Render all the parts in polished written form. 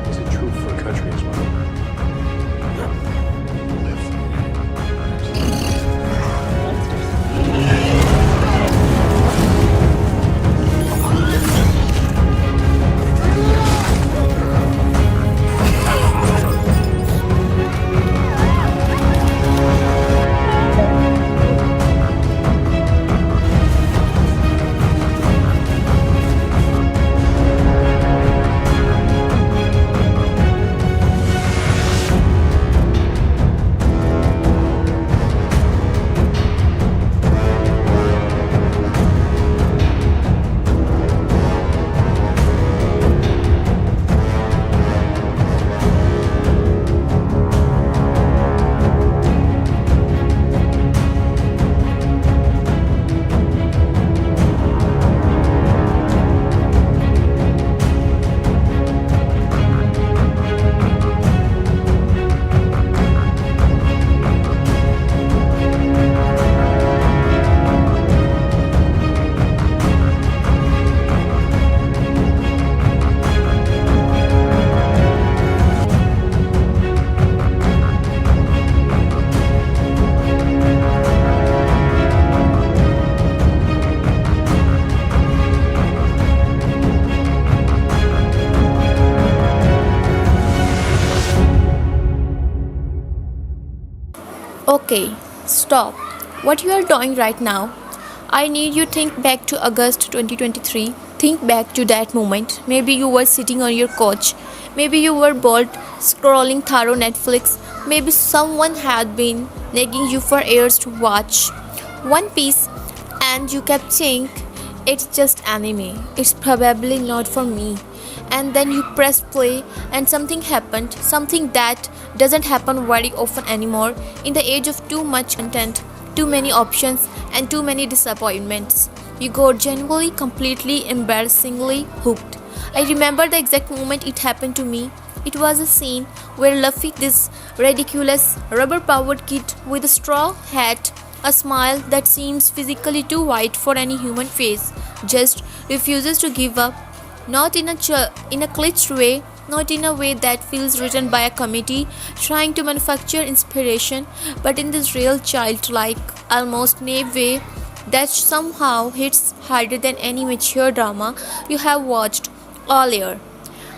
Is it true for a country as well? Okay, stop. What you are doing right now? I need you think back to August 2023. Think back to that moment. Maybe you were sitting on your couch. Maybe you were bored scrolling through Netflix. Maybe someone had been nagging you for years to watch One Piece and you kept saying, it's just anime. It's probably not for me. And then you pressed play and something happened, something that doesn't happen very often anymore in the age of too much content, too many options and too many disappointments. You got genuinely, completely, embarrassingly hooked. I remember the exact moment it happened to me. It was a scene where Luffy, this ridiculous rubber-powered kid with a straw hat, a smile that seems physically too white for any human face, just refuses to give up. Not in a glitched way, not in a way that feels written by a committee trying to manufacture inspiration, but in this real childlike, almost naive way that somehow hits harder than any mature drama you have watched all year.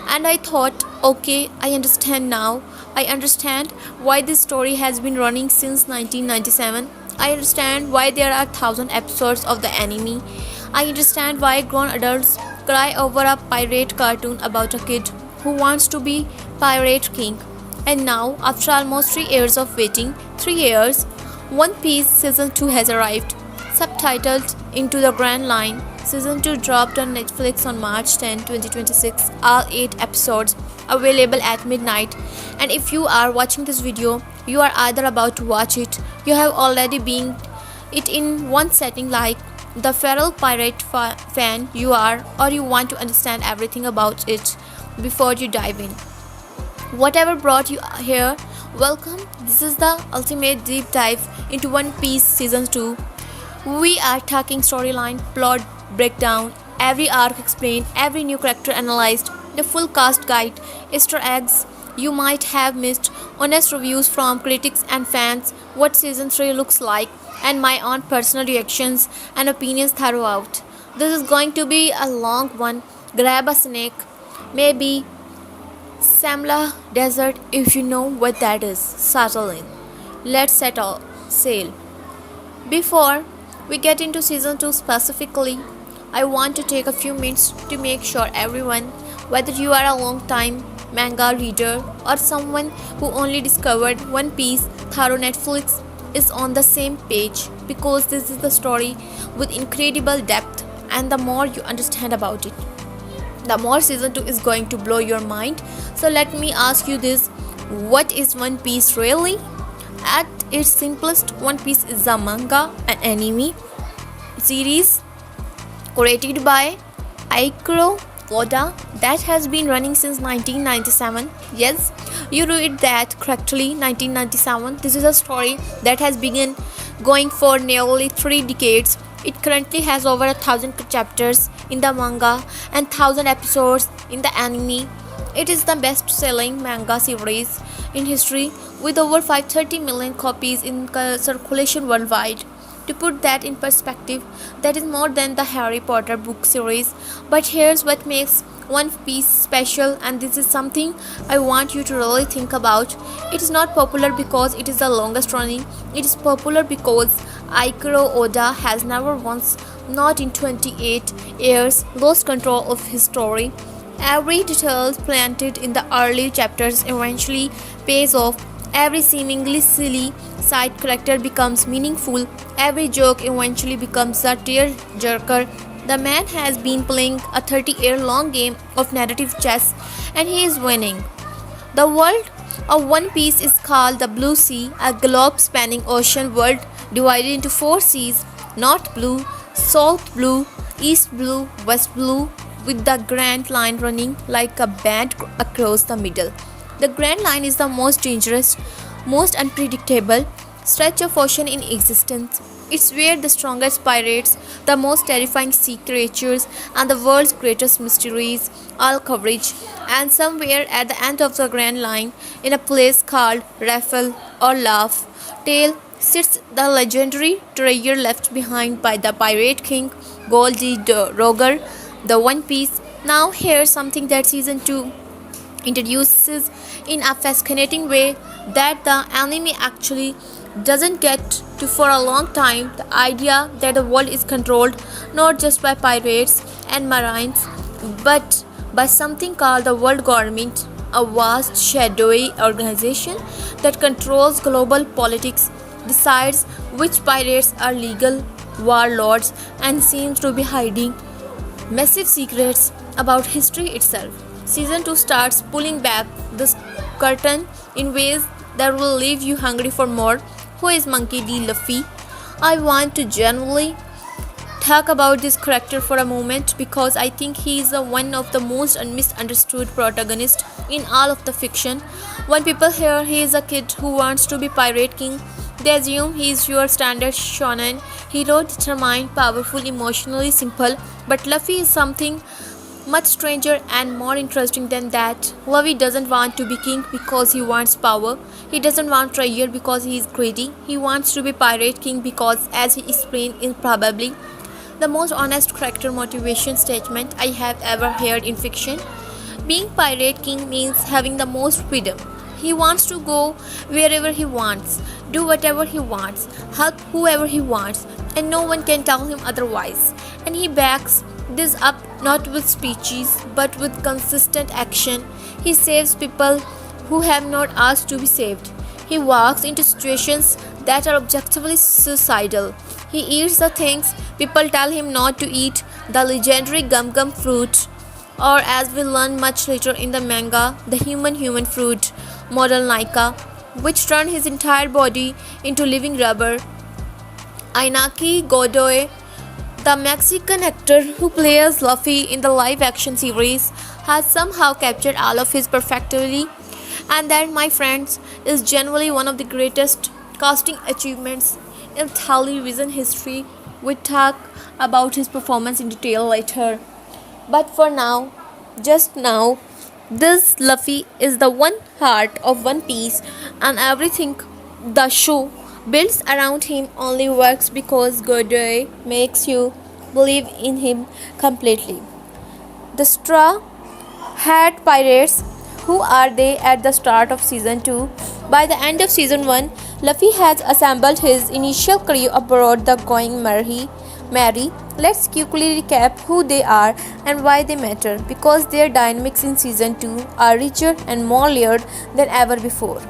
And I thought, okay, I understand now. I understand why this story has been running since 1997. I understand why there are 1,000 episodes of the anime. I understand why grown adults cry over a pirate cartoon about a kid who wants to be pirate king. And now, after almost 3 years of waiting, 3 years, One Piece Season 2 has arrived. Subtitled Into the Grand Line, Season 2 dropped on Netflix on March 10, 2026. All 8 episodes available at midnight. And if you are watching this video, you are either about to watch it, you have already been it in one setting like the feral pirate fan you are, or you want to understand everything about it before you dive in. Whatever brought you here, welcome. This is the ultimate deep dive into One Piece Season 2. We are talking storyline, plot breakdown, every arc explained, every new character analyzed, the full cast guide, Easter eggs you might have missed, honest reviews from critics and fans, what Season 3 looks like, and my own personal reactions and opinions throughout. This is going to be a long one. Grab a snack, maybe Samla Desert if you know what that is. Settle in. Let's set sail. Before we get into Season 2 specifically, I want to take a few minutes to make sure everyone, whether you are a long time manga reader or someone who only discovered One Piece through Netflix, is on the same page, because this is the story with incredible depth, and the more you understand about it, the more Season 2 is going to blow your mind. So let me ask you this: what is One Piece really? At its simplest, One Piece is a manga, an anime series created by Ichiro Oda that has been running since 1997. Yes, you read that correctly, 1997. This is a story that has been going for nearly 3 decades. It currently has over 1,000 chapters in the manga and 1,000 episodes in the anime. It is the best-selling manga series in history with over 530 million copies in circulation worldwide. To put that in perspective, that is more than the Harry Potter book series. But here's what makes One Piece special, and this is something I want you to really think about. It is not popular because it is the longest running. It is popular because Aikaro Oda has never once, not in 28 years, lost control of his story. Every detail planted in the early chapters eventually pays off. Every seemingly silly side character becomes meaningful. Every joke eventually becomes a tear-jerker. The man has been playing a 30-year-long game of narrative chess, and he is winning. The world of One Piece is called the Blue Sea, a globe-spanning ocean world divided into four seas: North Blue, South Blue, East Blue, West Blue, with the Grand Line running like a band across the middle. The Grand Line is the most dangerous, most unpredictable stretch of ocean in existence. It's where the strongest pirates, the most terrifying sea creatures, and the world's greatest mysteries all converge. And somewhere at the end of the Grand Line, in a place called Raffle or Laugh Tale, sits the legendary treasure left behind by the Pirate King Goldie Roger, the One Piece. Now here's something that season 2 introduces in a fascinating way that the anime actually doesn't get to for a long time: the idea that the world is controlled not just by pirates and marines but by something called the world government, a vast shadowy organization that controls global politics, decides which pirates are legal warlords, and seems to be hiding massive secrets about history itself. Season 2 starts pulling back this curtain in ways that will leave you hungry for more. Who is Monkey D. Luffy? I want to genuinely talk about this character for a moment because I think he is one of the most misunderstood protagonists in all of the fiction. When people hear he is a kid who wants to be Pirate King, they assume he is your standard shonen hero, determined, powerful, emotionally simple. But Luffy is something much stranger and more interesting than that. Luffy doesn't want to be king because he wants power. He doesn't want treasure because he is greedy. He wants to be Pirate King because, as he explained, is probably the most honest character motivation statement I have ever heard in fiction. Being Pirate King means having the most freedom. He wants to go wherever he wants, do whatever he wants, help whoever he wants, and no one can tell him otherwise. And he backs this up not with speeches but with consistent action. He saves people who have not asked to be saved. He walks into situations that are objectively suicidal. He eats the things people tell him not to eat, the legendary gum gum fruit, or as we learn much later in the manga, the human fruit, model Nika, which turned his entire body into living rubber. Iñaki Godoy, the Mexican actor who plays Luffy in the live-action series, has somehow captured all of his perfectly, and that, my friends, is genuinely one of the greatest casting achievements in television history. We'll talk about his performance in detail later. But for now, just now, this Luffy is the one heart of One Piece, and everything the show builds around him only works because Godoy makes you believe in him completely. The Straw Hat Pirates. Who are they at the start of season 2? By the end of season 1, Luffy has assembled his initial crew aboard the Going Merry. Let's quickly recap who they are and why they matter, because their dynamics in season 2 are richer and more layered than ever before.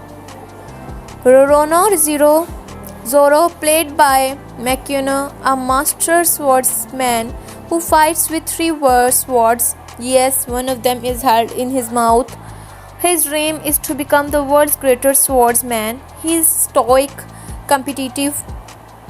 Zoro, played by Mackenyu, a master swordsman who fights with three swords. Yes, one of them is held in his mouth. His dream is to become the world's greatest swordsman. He is stoic, competitive,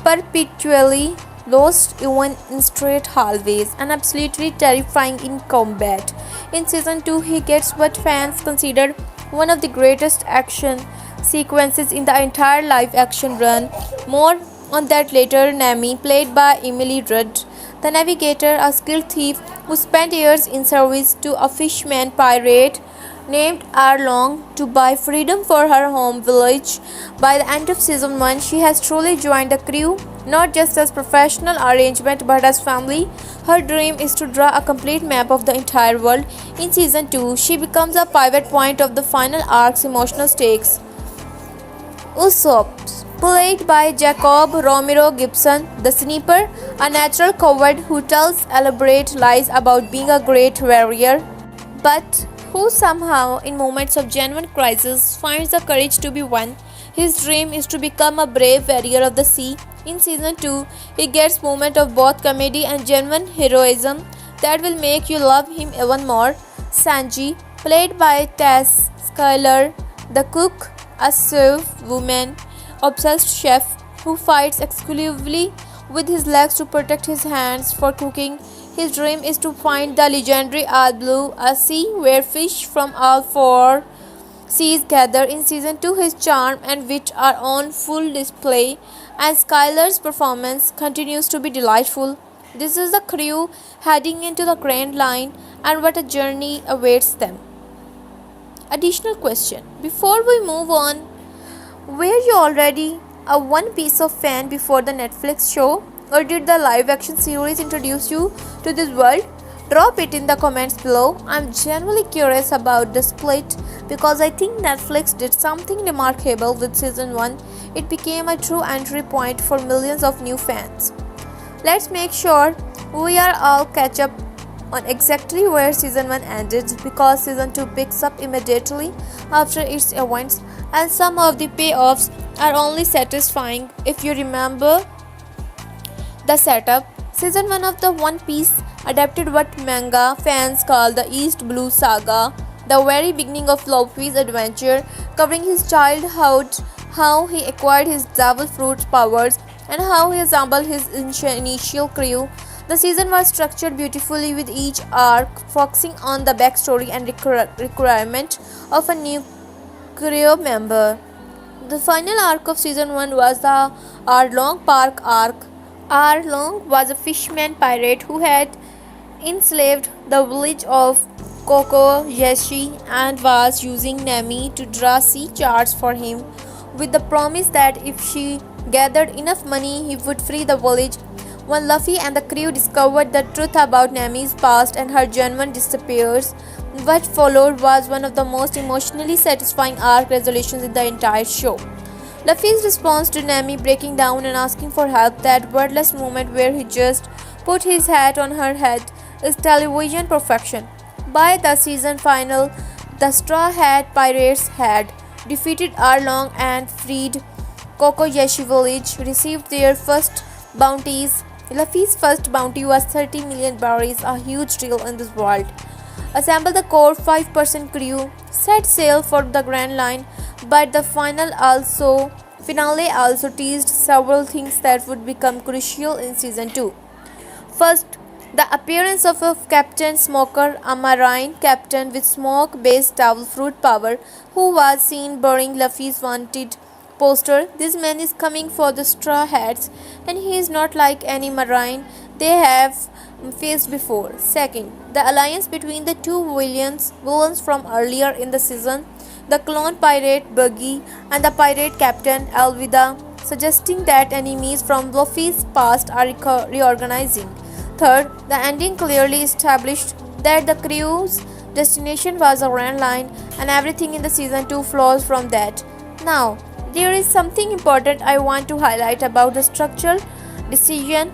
perpetually lost even in straight hallways, and absolutely terrifying in combat. In season 2, he gets what fans consider one of the greatest action sequences in the entire live action run. More on that later. Nami, played by Emily Rudd, the navigator, a skilled thief who spent years in service to a fisherman pirate named Arlong to buy freedom for her home village. By the end of season 1, she has truly joined the crew, not just as professional arrangement but as family. Her dream is to draw a complete map of the entire world. In season 2, she becomes a pivot point of the final arc's emotional stakes. Usopp, played by Jacob Romero Gibson, the sniper, a natural coward who tells elaborate lies about being a great warrior, but who somehow, in moments of genuine crisis, finds the courage to be one. His dream is to become a brave warrior of the sea. In season 2, he gets moments of both comedy and genuine heroism that will make you love him even more. Sanji, played by Taz Skylar, the cook, a serf woman obsessed chef who fights exclusively with his legs to protect his hands for cooking. His dream is to find the legendary All Blue, a sea where fish from all four seas gather. In season 2, his charm and wit are on full display, and Skylar's performance continues to be delightful. This is the crew heading into the Grand Line, and what a journey awaits them. Additional question: before we move on, were you already a One Piece of fan before the Netflix show, or did the live action series introduce you to this world? Drop it in the comments below. I'm genuinely curious about the split because I think Netflix did something remarkable with season 1. It became a true entry point for millions of new fans. Let's make sure we are all catch up on exactly where season 1 ended, because season 2 picks up immediately after its events, and some of the payoffs are only satisfying if you remember the setup. Season 1 of the One Piece adapted what manga fans call the East Blue Saga, the very beginning of Luffy's adventure, covering his childhood, how he acquired his devil fruit powers, and how he assembled his initial crew. The season was structured beautifully, with each arc focusing on the backstory and requirement of a new crew member. The final arc of season 1 was the Arlong Park arc. Arlong was a fisherman pirate who had enslaved the village of Kokoyeshi and was using Nami to draw sea charts for him, with the promise that if she gathered enough money, he would free the village. When Luffy and the crew discovered the truth about Nami's past and her genuine disappears, what followed was one of the most emotionally satisfying arc resolutions in the entire show. Luffy's response to Nami breaking down and asking for help, that wordless moment where he just put his hat on her head, is television perfection. By the season final, the Straw Hat Pirates had defeated Arlong and freed Kokoyeshi village, received their first bounties. Luffy's first bounty was 30 million berries, a huge deal in this world. Assemble the core 5% crew, set sail for the Grand Line, but the finale also teased several things that would become crucial in season 2. First, the appearance of a Captain Smoker, a marine captain with smoke-based devil fruit power, who was seen burning Luffy's wanted poster. This man is coming for the Straw Hats, and he is not like any marine they have faced before. Second, the alliance between the two villains from earlier in the season, the clone pirate Buggy and the pirate captain Alvida, suggesting that enemies from Luffy's past are reorganizing. Third, the ending clearly established that the crew's destination was a Grand Line, and everything in the season 2 flows from that. Now, there is something important I want to highlight about the structural decision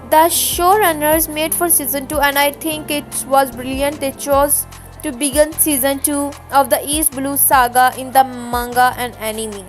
the showrunners made for season 2, and I think it was brilliant. They chose to begin season 2 of the East Blue Saga in the manga and anime.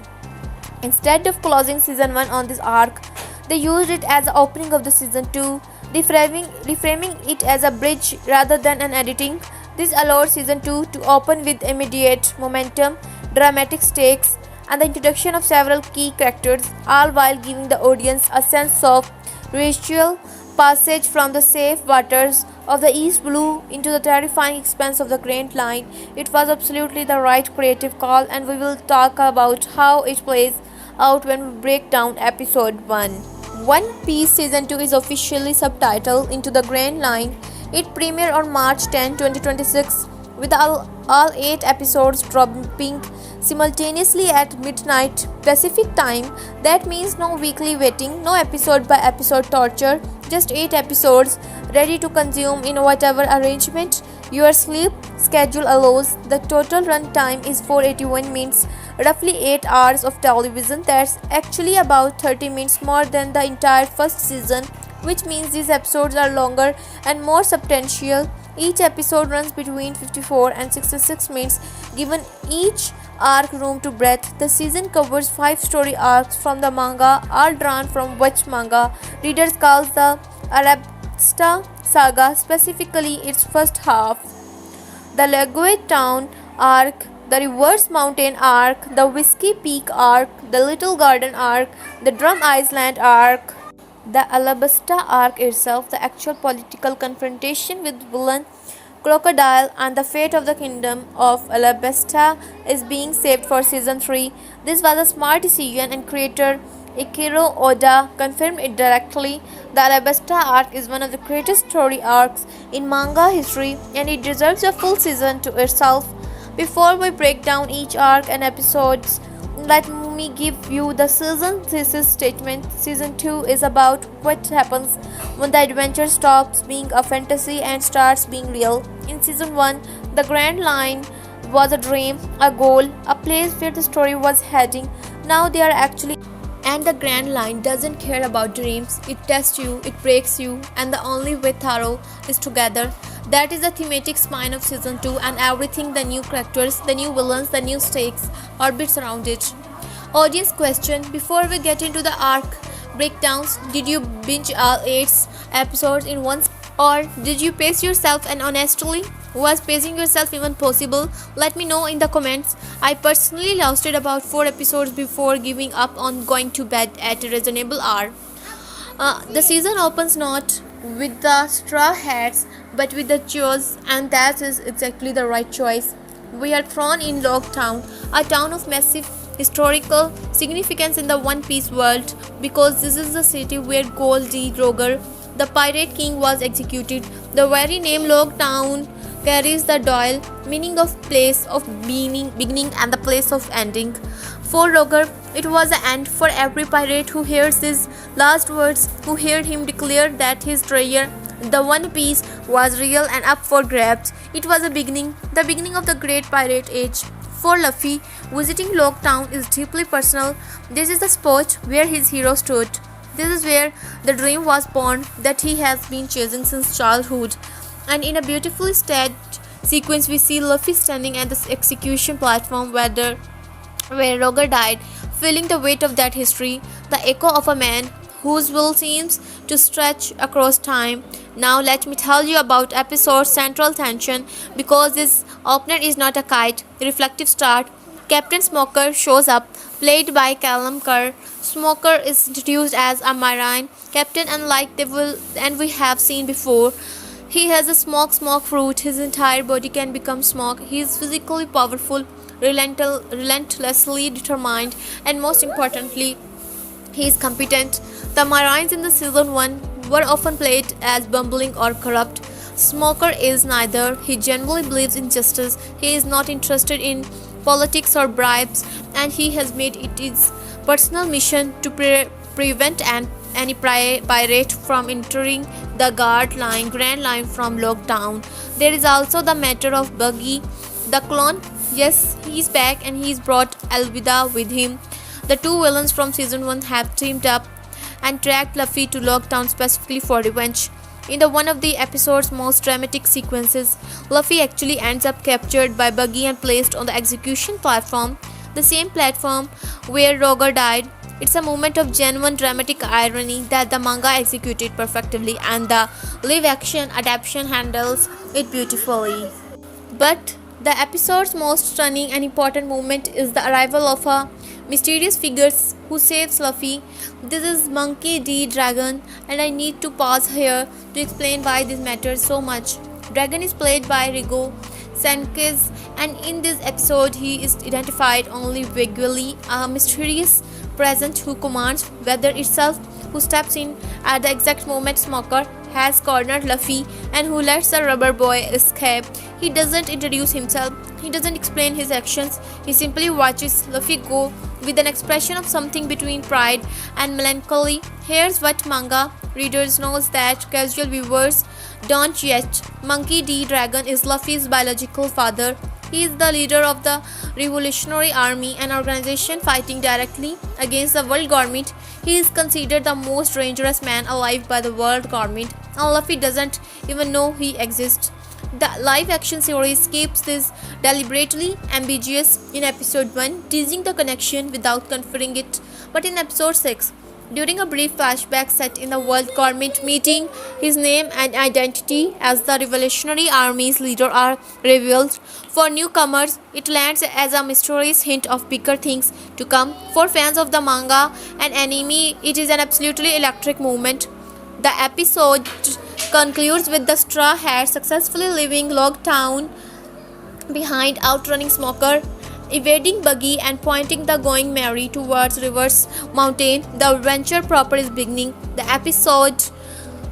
Instead of closing season 1 on this arc, they used it as the opening of the season 2, reframing it as a bridge rather than an editing. This allowed season 2 to open with immediate momentum, dramatic stakes, and the introduction of several key characters, all while giving the audience a sense of ritual passage from the safe waters of the East Blue into the terrifying expanse of the Grand Line. It was absolutely the right creative call, and we will talk about how it plays out when we break down episode 1. One Piece Season 2 is officially subtitled Into the Grand Line. It premiered on March 10, 2026, with all 8 episodes dropping simultaneously at midnight Pacific time. That means no weekly waiting, no episode by episode torture, just 8 episodes ready to consume in whatever arrangement your sleep schedule allows. The total runtime is 481 minutes, roughly 8 hours of television. That's actually about 30 minutes more than the entire first season, which means these episodes are longer and more substantial. Each episode runs between 54 and 66 minutes, giving each arc room to breathe. The season covers 5 story arcs from the manga, all drawn from which manga readers call the Alabasta saga, specifically its first half. The Loguetown arc, the Reverse Mountain arc, the Whisky Peak arc, the Little Garden arc, the Drum Island arc, the Alabasta arc itself, the actual political confrontation with villain Crocodile, and the fate of the kingdom of Alabasta is being saved for season 3. This was a smart decision, and creator Ikiro Oda confirmed it directly. The Alabasta arc is one of the greatest story arcs in manga history, and it deserves a full season to itself. Before we break down each arc and episodes, let me give you the season thesis statement. Season 2 is about what happens when the adventure stops being a fantasy and starts being real. In season 1, the Grand Line was a dream, a goal, a place where the story was heading. Now they are actually. And the Grand Line doesn't care about dreams. It tests you, it breaks you, and the only way through is together. That is the thematic spine of season 2, and everything, the new characters, the new villains, the new stakes orbits around it. Audience question: before we get into the arc breakdowns, did you binge all 8 episodes in one, or did you pace yourself? And honestly, was pacing yourself even possible? Let me know in the comments. I personally lasted about 4 episodes before giving up on going to bed at a reasonable hour. The season opens not with the straw hats but with the cheers, and that is exactly the right choice. We are thrown in Loguetown, a town of massive historical significance in the One Piece world, because this is the city where Gold D. Roger, the Pirate King, was executed. The very name Loguetown carries the dual meaning of place of beginning and the place of ending. For Roger, it was the end. For every pirate who hears his last words, who heard him declare that his treasure, the One Piece, was real and up for grabs, it was the beginning of the great pirate age. For Luffy, visiting Loguetown is deeply personal. This is the spot where his hero stood. This is where the dream was born that he has been chasing since childhood. And in a beautifully staged sequence, we see Luffy standing at the execution platform where Roger died, feeling the weight of that history, the echo of a man whose will seems to stretch across time. Now let me tell you about episode's central tension, because this opener is not a kite, reflective start. Captain Smoker shows up, played by Callum Kerr. Smoker is introduced as a marine captain, unlike we have seen before. He has a smoke fruit. His entire body can become smoke. He is physically powerful, relentlessly determined, and most importantly, he is competent. The Marines in the season 1 were often played as bumbling or corrupt. Smoker is neither. He genuinely believes in justice. He is not interested in politics or bribes, and he has made it his personal mission to prevent any pirate from entering the Grand Line from Loguetown. There is also the matter of Buggy, the clone. Yes, he's back, and he's brought Alvida with him. The two villains from season 1 have teamed up and tracked Luffy to Loguetown specifically for revenge. In one of the episode's most dramatic sequences, Luffy actually ends up captured by Buggy and placed on the execution platform, the same platform where Roger died. It's a moment of genuine dramatic irony that the manga executed perfectly, and the live-action adaptation handles it beautifully. But the episode's most stunning and important moment is the arrival of a mysterious figure who saves Luffy. This is Monkey D. Dragon, and I need to pause here to explain why this matters so much. Dragon is played by Rigo Sanchez, and in this episode he is identified only vaguely, a mysterious presence who commands weather itself. who steps in at the exact moment Smoker has cornered Luffy and who lets the rubber boy escape. He doesn't introduce himself, he doesn't explain his actions, he simply watches Luffy go with an expression of something between pride and melancholy. Here's what manga readers knows that casual viewers don't yet. Monkey D. Dragon is Luffy's biological father. He is the leader of the Revolutionary Army, an organization fighting directly against the world government. He is considered the most dangerous man alive by the world government, and Luffy doesn't even know he exists. The live-action series keeps this deliberately ambiguous in episode 1, teasing the connection without confirming it. But in episode 6, during a brief flashback set in the World Government meeting, his name and identity as the Revolutionary Army's leader are revealed. For newcomers, it lands as a mysterious hint of bigger things to come. For fans of the manga and anime, it is an absolutely electric moment. The episode concludes with the Straw Hats successfully leaving Loguetown behind, outrunning Smoker, evading Buggy, and pointing the Going Merry towards Reverse Mountain. The adventure proper is beginning. The episode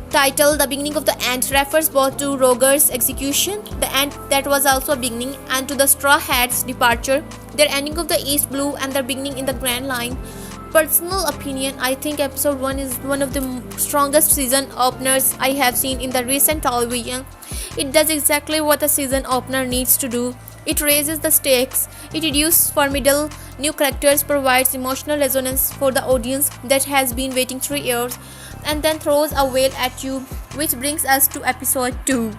title, The Beginning of the End, refers both to Roger's execution, the end that was also a beginning, and to the Straw Hats' departure, their ending of the East Blue, and their beginning in the Grand Line. Personal opinion, I think episode 1 is one of the strongest season openers I have seen in the recent television. It does exactly what a season opener needs to do. It raises the stakes, it introduces formidable new characters, provides emotional resonance for the audience that has been waiting 3 years, and then throws a whale at you, which brings us to episode 2.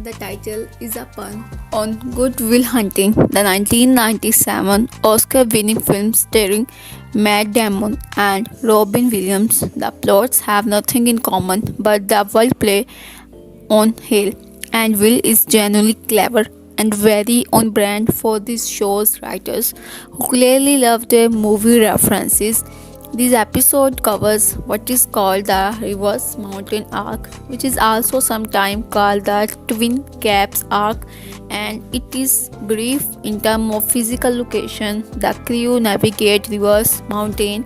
The title is a pun on Good Will Hunting, the 1997 Oscar-winning film starring Matt Damon and Robin Williams. The plots have nothing in common, but the wordplay on Hale and Will is genuinely clever and very on brand for this show's writers, who clearly love their movie references. This episode covers what is called the Reverse Mountain Arc, which is also sometimes called the Twin Caps Arc, and it is brief in terms of physical location. The crew navigate Reverse Mountain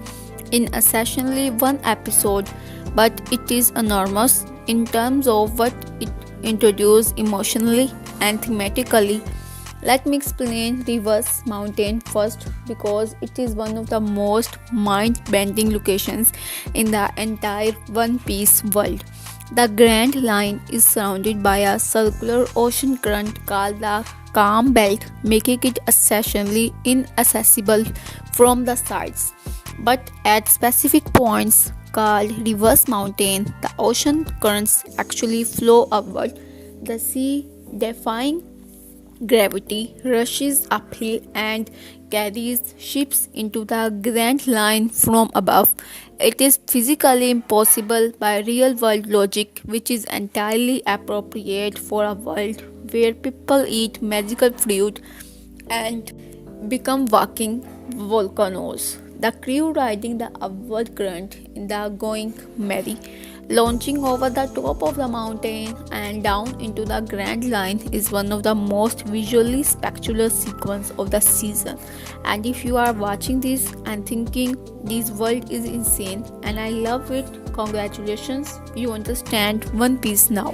in essentially one episode, but it is enormous in terms of what it introduces emotionally and thematically. Let me explain Reverse Mountain first, because it is one of the most mind-bending locations in the entire One Piece world. The Grand Line is surrounded by a circular ocean current called the Calm Belt, making it essentially inaccessible from the sides. But at specific points called Reverse Mountain, the ocean currents actually flow upward. The sea, defying gravity, rushes uphill and carries ships into the Grand Line from above. It is physically impossible by real-world logic, which is entirely appropriate for a world where people eat magical fruit and become walking volcanoes. The crew riding the upward current in the Going Merry, launching over the top of the mountain and down into the Grand Line, is one of the most visually spectacular sequences of the season. And if you are watching this and thinking this world is insane and I love it, congratulations, you understand One Piece now.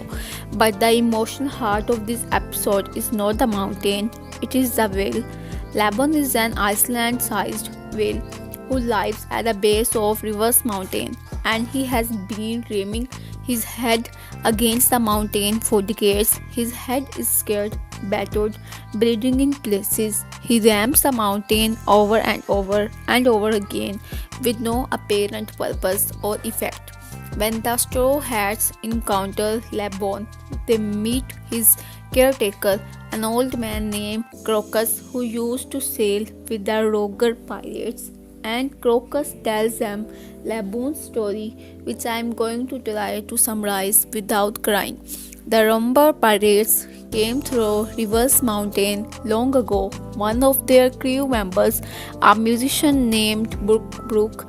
But the emotional heart of this episode is not the mountain, it is the whale. Laban is an Iceland-sized whale who lives at the base of Reverse Mountain, and he has been ramming his head against the mountain for decades. His head is scared, battered, bleeding in places. He rams the mountain over and over and over again with no apparent purpose or effect. When the Straw Hats encounter Laban, they meet his caretaker, an old man named Crocus, who used to sail with the Roger pirates. And Crocus tells them Laban's story, which I am going to try to summarize without crying. The Rumber Pirates came through Reverse Mountain long ago. One of their crew members, a musician named Brooke,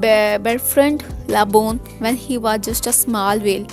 befriended Laban when he was just a small whale.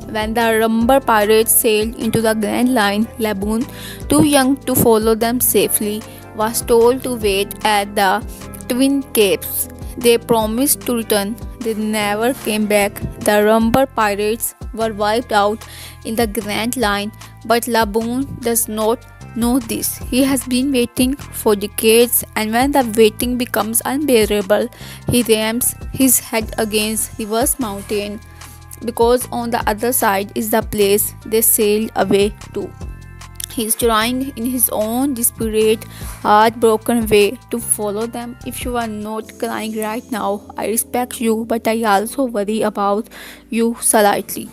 When the Rumber Pirates sailed into the Grand Line, Laban, too young to follow them safely, was told to wait at the Twin Capes. They promised to return. they never came back. The Rumber pirates were wiped out in the Grand Line, but Laboon does not know this. He has been waiting for decades, and when the waiting becomes unbearable, he rams his head against Reverse Mountain because on the other side is the place they sailed away to. He is trying in his own desperate, heartbroken way to follow them. If you are not crying right now, I respect you, but I also worry about you slightly.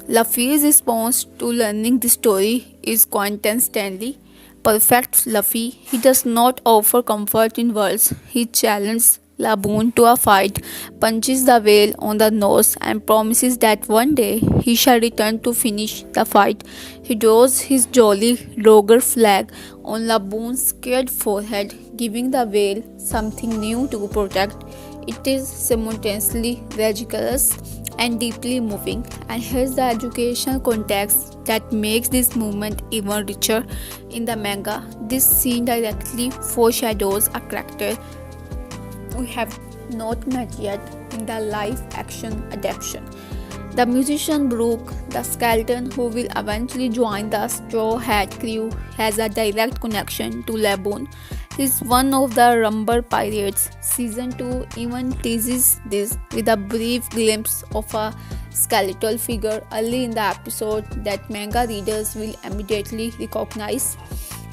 Luffy's response to learning the story is constantly perfect. Luffy, he does not offer comfort in words. He challenges Laboon to a fight, punches the whale on the nose, and promises that one day he shall return to finish the fight. He draws his jolly roger flag on Laboon's scared forehead, giving the whale something new to protect. It is simultaneously ridiculous and deeply moving, and here's the educational context that makes this moment even richer. In the manga, this scene directly foreshadows a character we have not met yet in the live action adaptation. The musician Brooke, the skeleton who will eventually join the Straw Hat crew, has a direct connection to Laboon. He is one of the Rumber pirates. Season 2 even teases this with a brief glimpse of a skeletal figure early in the episode that manga readers will immediately recognize.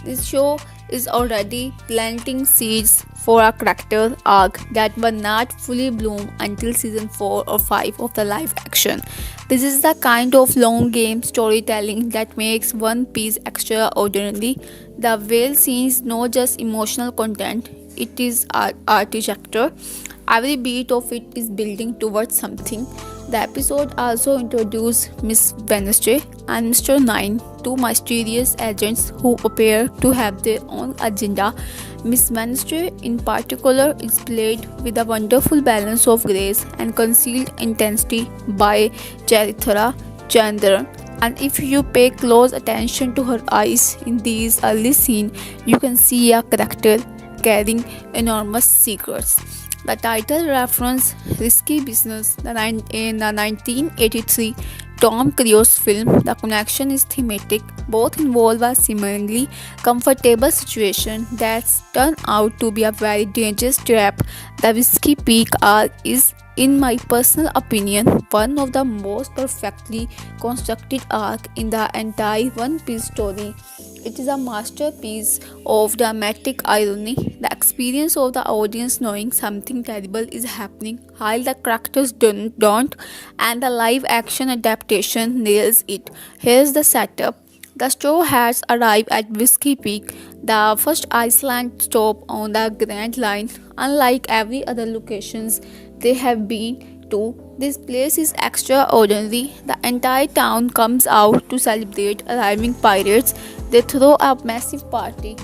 This show is already planting seeds for a character arc that will not fully bloom until season 4 or 5 of the live action. This is the kind of long game storytelling that makes One Piece extraordinary. The whale scene is not just emotional content, it is architecture. Every beat of it is building towards something. The episode also introduced Miss Wednesday and Mr. Nine, two mysterious agents who appear to have their own agenda. Miss Wednesday, in particular, is played with a wonderful balance of grace and concealed intensity by Charithra Chandran. And if you pay close attention to her eyes in these early scenes, you can see a character carrying enormous secrets. The title references risky business in the 1983 Tom Cruise film. The connection is thematic. Both involve a seemingly comfortable situation that's turned out to be a very dangerous trap. The Whisky Peak arc is, in my personal opinion, one of the most perfectly constructed arcs in the entire One Piece story. It is a masterpiece of dramatic irony, the experience of the audience knowing something terrible is happening while the characters don't, and the live action adaptation nails it. Here's the setup. The Straw Hats arrive at Whisky Peak, the first Iceland stop on the Grand Line. Unlike every other locations they have been to, this place is extraordinary. The entire town comes out to celebrate arriving pirates. They throw a massive party.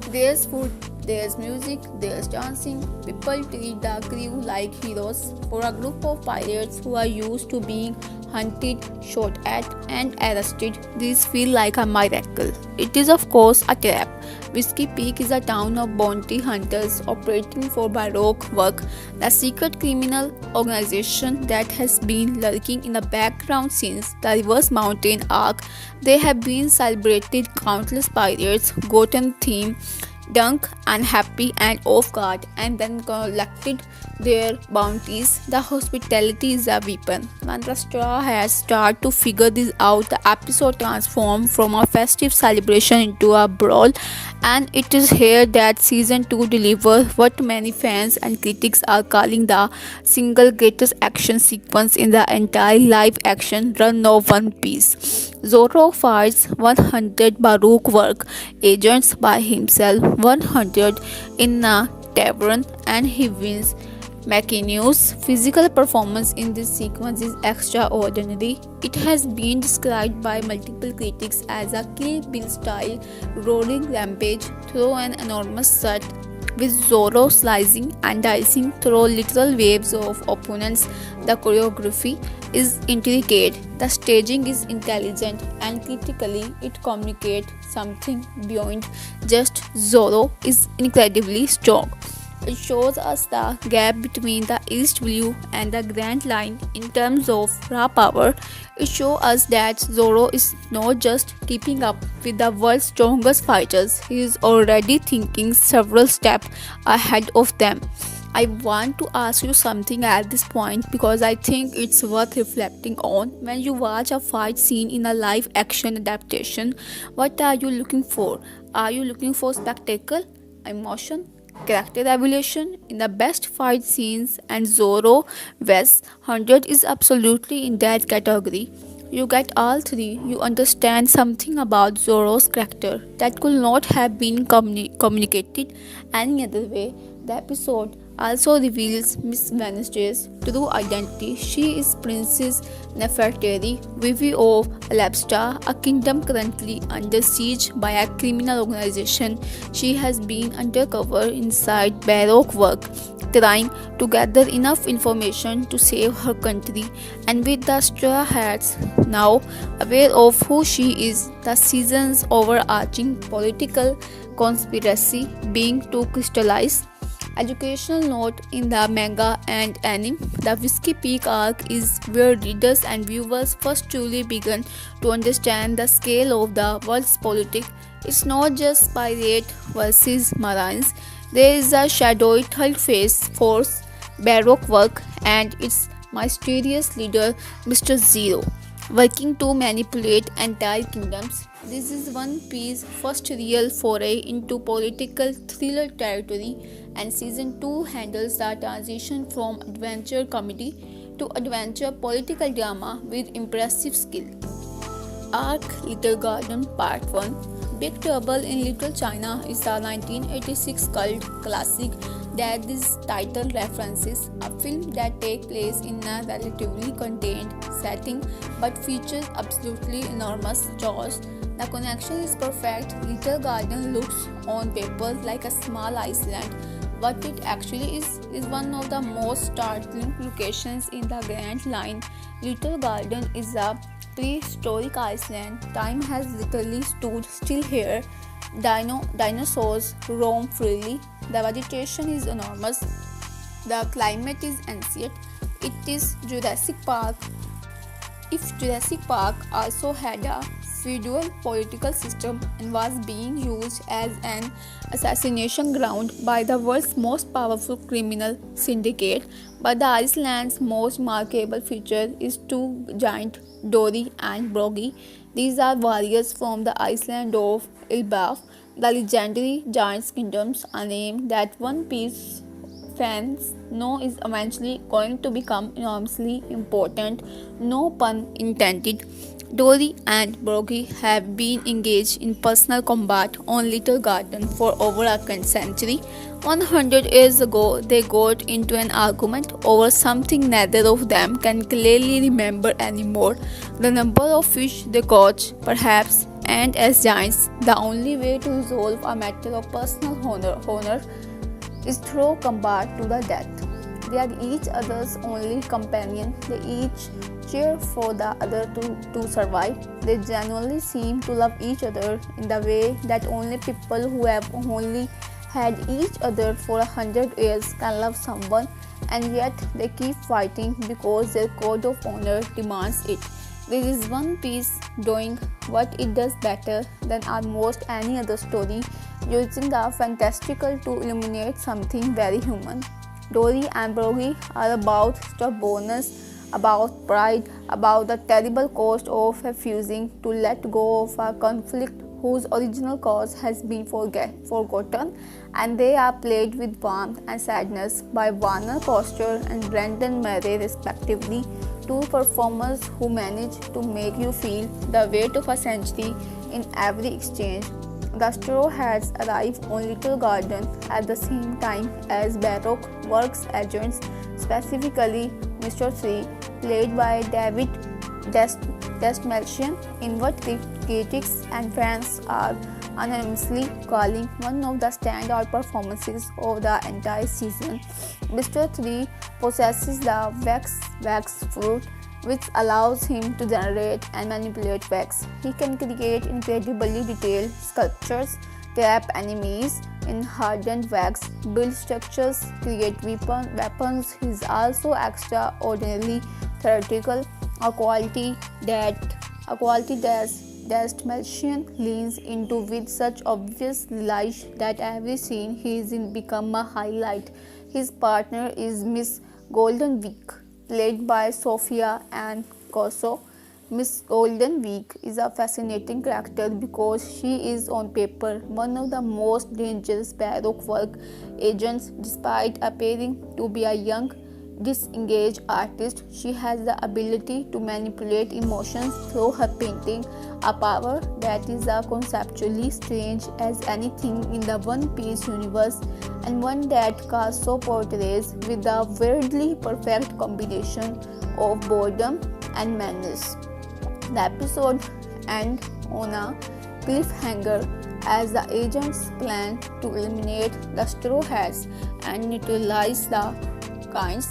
There's food, there's music, there's dancing. People treat the crew like heroes. For a group of pirates who are used to being hunted, shot at, and arrested, this feels like a miracle. It is, of course, a trap. Whisky Peak is a town of bounty hunters operating for Baroque work, the secret criminal organization that has been lurking in the background since the Reverse Mountain arc. They have been celebrated countless pirates, gotten theme, drunk, unhappy, and off guard, and then collected their bounties. The hospitality is a weapon. When the Straw Hats start to figure this out, the episode transforms from a festive celebration into a brawl, and it is here that season 2 delivers what many fans and critics are calling the single greatest action sequence in the entire live action run of One Piece. Zoro fights 100 Baroque work agents by himself, 100 in a tavern, and he wins. Mackenyu's physical performance in this sequence is extraordinary. It has been described by multiple critics as a Kill Bill style rolling rampage through an enormous set, with Zoro slicing and dicing through literal waves of opponents. The choreography is intricate, the staging is intelligent, and critically it communicates something beyond just Zoro is incredibly strong. It shows us the gap between the East Blue and the Grand Line in terms of raw power. It shows us that Zoro is not just keeping up with the world's strongest fighters, he is already thinking several steps ahead of them. I want to ask you something at this point because I think it's worth reflecting on. When you watch a fight scene in a live action adaptation, what are you looking for? Are you looking for spectacle, emotion, character evolution in the best fight scenes? And Zoro West 100 is absolutely in that category. You get all three. You understand something about Zoro's character that could not have been communicated any other way. The episode also reveals Miss Wednesday's true identity. She is Princess Nefertari, Vivi of Alabasta, a kingdom currently under siege by a criminal organization. She has been undercover inside Baroque work, trying to gather enough information to save her country. And with the Straw Hats now aware of who she is, the season's overarching political conspiracy being to crystallize. Educational note: in the manga and anime, the Whisky Peak arc is where readers and viewers first truly begin to understand the scale of the world's politics. It's not just pirate versus marines. There is a shadowy third phase force, Baroque work, and its mysterious leader, Mr. Zero, working to manipulate entire kingdoms. This is One Piece's first real foray into political thriller territory, and season 2 handles the transition from adventure comedy to adventure political drama with impressive skill. Arc Little Garden Part 1. Big Trouble in Little China is a 1986 cult classic that this title references, a film that takes place in a relatively contained setting but features absolutely enormous chores. The connection is perfect. Little Garden looks on paper like a small island. What it actually is one of the most startling locations in the Grand Line. Little Garden is a prehistoric island. Time has literally stood still here. Dinosaurs roam freely. The vegetation is enormous. The climate is ancient. It is Jurassic Park. If Jurassic Park also had a feudal political system and was being used as an assassination ground by the world's most powerful criminal syndicate, but the island's most remarkable feature is two giant Dory and Broggy. These are warriors from the island of Ilbaf, the legendary giant's kingdoms, a name that One Piece fans know is eventually going to become enormously important, no pun intended. Dory and Broggy have been engaged in personal combat on Little Garden for over a century. 100 years ago, they got into an argument over something neither of them can clearly remember anymore: the number of fish they caught, perhaps. And as giants, the only way to resolve a matter of personal honor is through combat to the death. They are each other's only companion. They each cheer for the other to survive. They genuinely seem to love each other in the way that only people who have only had each other for 100 years can love someone, and yet they keep fighting because their code of honor demands it. This is One Piece doing what it does better than almost any other story, using the fantastical to illuminate something very human. Dory and Broggy are about stubbornness, about pride, about the terrible cost of refusing to let go of a conflict whose original cause has been forgotten, and they are played with warmth and sadness by Warner Foster and Brendan Murray respectively, two performers who manage to make you feel the weight of a century in every exchange. The Straw Hats arrive on Little Garden at the same time as Baroque works agents, specifically Mr. 3, played by David Dastmalchian, in what critics and fans are unanimously calling one of the standout performances of the entire season. Mr. 3 possesses the wax fruit, which allows him to generate and manipulate wax. He can create incredibly detailed sculptures trap enemies in hardened wax, build structures, create weapons. He is also extraordinarily theatrical, a quality that Melchian leans into with such obvious relish that every scene he is in become a highlight. His partner is Miss Golden Week, played by Sophia Ann Corso. Miss Golden Week is a fascinating character because she is on paper one of the most dangerous baroque work agents. Despite appearing to be a young, disengaged artist, she has the ability to manipulate emotions through her painting, a power that is as conceptually strange as anything in the One Piece universe, and one that Casso portrays with a weirdly perfect combination of boredom and madness. The episode ends on a cliffhanger as the agents plan to eliminate the Straw Hats and neutralize the kinds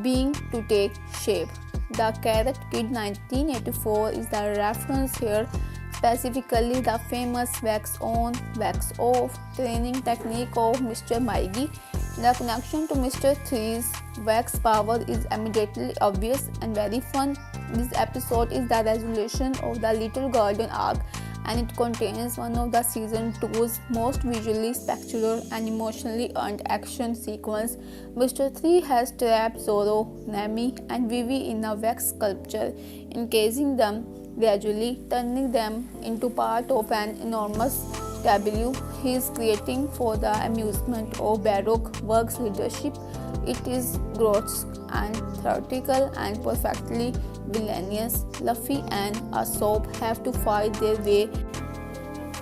being to take shape. The Carrot Kid 1984 is the reference here, specifically the famous wax on, wax off training technique of Mr. Miyagi. The connection to Mr. 3's wax power is immediately obvious and very fun. This episode is the resolution of the Little Garden arc, and it contains one of the season 2's most visually spectacular and emotionally earned action sequences. Mr. 3 has trapped Zoro, Nami, and Vivi in a wax sculpture, encasing them, gradually turning them into part of an enormous tableau he is creating for the amusement of Baroque works leadership. It is grotesque and theatrical and perfectly villainous. Luffy and Usopp have to fight their way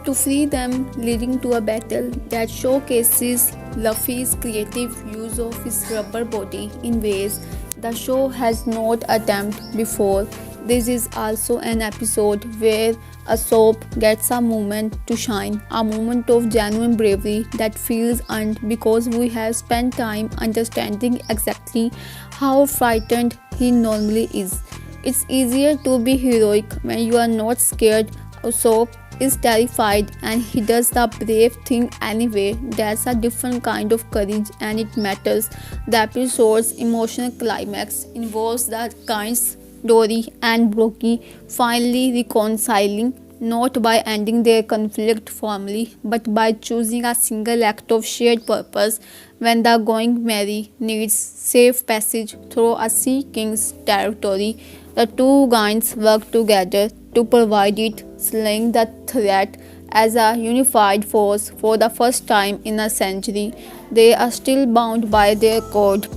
to free them, leading to a battle that showcases Luffy's creative use of his rubber body in ways the show has not attempted before. This is also an episode where Usopp gets a moment to shine, a moment of genuine bravery that feels earned because we have spent time understanding exactly how frightened he normally is. It's easier to be heroic when you are not scared. Usopp is terrified and he does the brave thing anyway. That's a different kind of courage and it matters. The episode's emotional climax involves the kinds Dory and Brookie finally reconciling, not by ending their conflict formally, but by choosing a single act of shared purpose. When the Going Merry needs safe passage through a Sea King's territory, the two guys work together to provide it, slaying the threat as a unified force for the first time in a century. They are still bound by their code.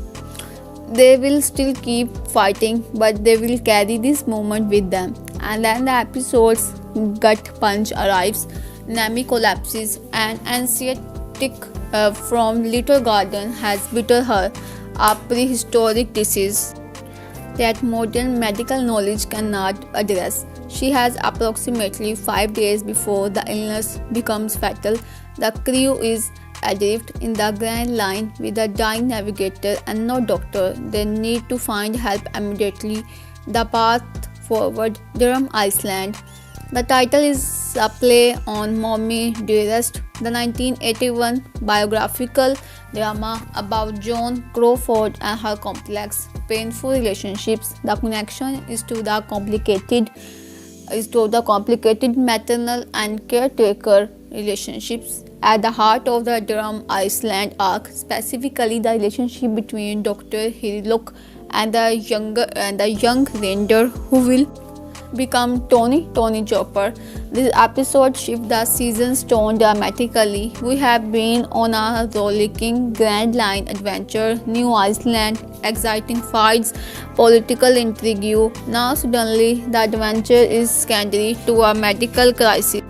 They will still keep fighting, but they will carry this moment with them. And then the episode's gut punch arrives. Nami collapses, and anesthetic from Little Garden has bitten her, a prehistoric disease that modern medical knowledge cannot address. She has approximately 5 days before the illness becomes fatal. The crew is adrift in the Grand Line with a dying navigator and no doctor. They need to find help immediately. The path forward, Durham Iceland. The title is a play on Mommy Dearest, the 1981 biographical drama about Joan Crawford and her complex, painful relationships. The connection is to the complicated maternal and caretaker relationships at the heart of the Durham Iceland arc, specifically the relationship between Dr. Hiriluk and the young ranger who will become Tony Chopper. This episode shifts the season's tone dramatically. We have been on a rollicking Grand Line adventure, New Iceland, exciting fights, political intrigue. Now suddenly the adventure is secondary to a medical crisis.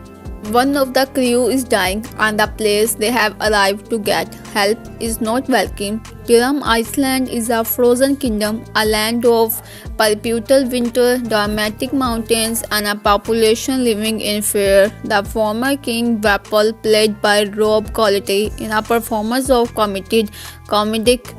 One of the crew is dying and the place they have arrived to get help is not welcome. Durham Iceland is a frozen kingdom, a land of perpetual winter, dramatic mountains, and a population living in fear. The former king Vapal, played by Rob Colletti in a performance of comedic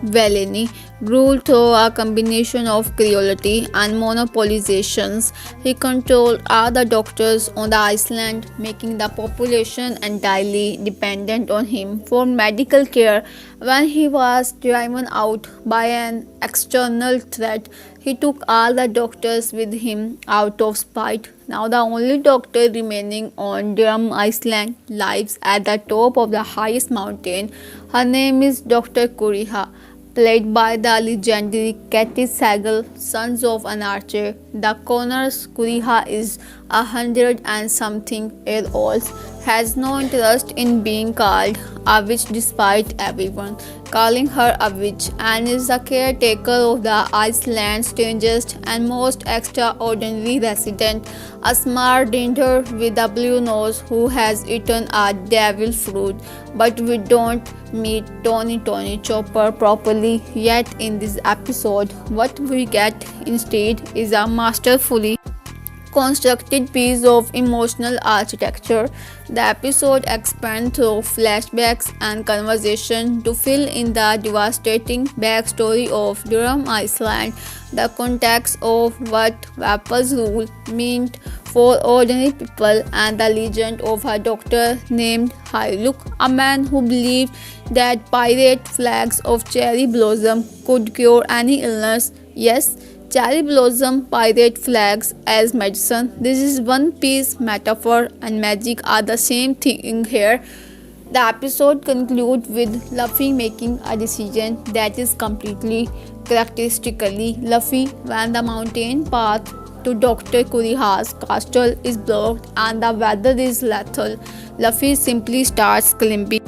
villainy, ruled through a combination of cruelty and monopolizations. He controlled all the doctors on the island, making the population entirely dependent on him for medical care. When he was driven out by an external threat, he took all the doctors with him out of spite. Now the only doctor remaining on Durham Island lives at the top of the highest mountain. Her name is Dr. Kuriha, played by the legendary Katie Sagal, sons of an archer. The coroner's Kuriha is 100 and something year old, has no interest in being called a witch despite everyone calling her a witch, and is the caretaker of the Iceland's strangest and most extraordinary resident, a smart reindeer with a blue nose who has eaten a devil fruit. But we don't meet Tony Chopper properly yet in this episode. What we get instead is a masterfully constructed piece of emotional architecture. The episode expands through flashbacks and conversation to fill in the devastating backstory of Durham Iceland, the context of what Vapal's rule meant for ordinary people, and the legend of a doctor named Hyluk, a man who believed that pirate flags of cherry blossom could cure any illness. Yes, cherry blossom pirate flags as medicine. This is One Piece metaphor and magic are the same thing here. The episode concludes with Luffy making a decision that is completely characteristically Luffy when the mountain path to Dr. Kuriha's castle is blocked and the weather is lethal. Luffy simply starts climbing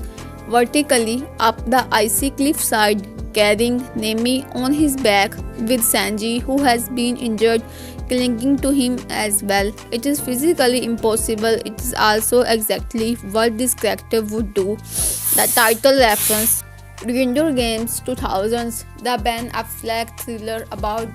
vertically up the icy cliffside, carrying Nemi on his back, with Sanji, who has been injured, clinging to him as well. It is physically impossible. It is also exactly what this character would do. The title reference Reindeer Games 2000s, the Ben Affleck thriller about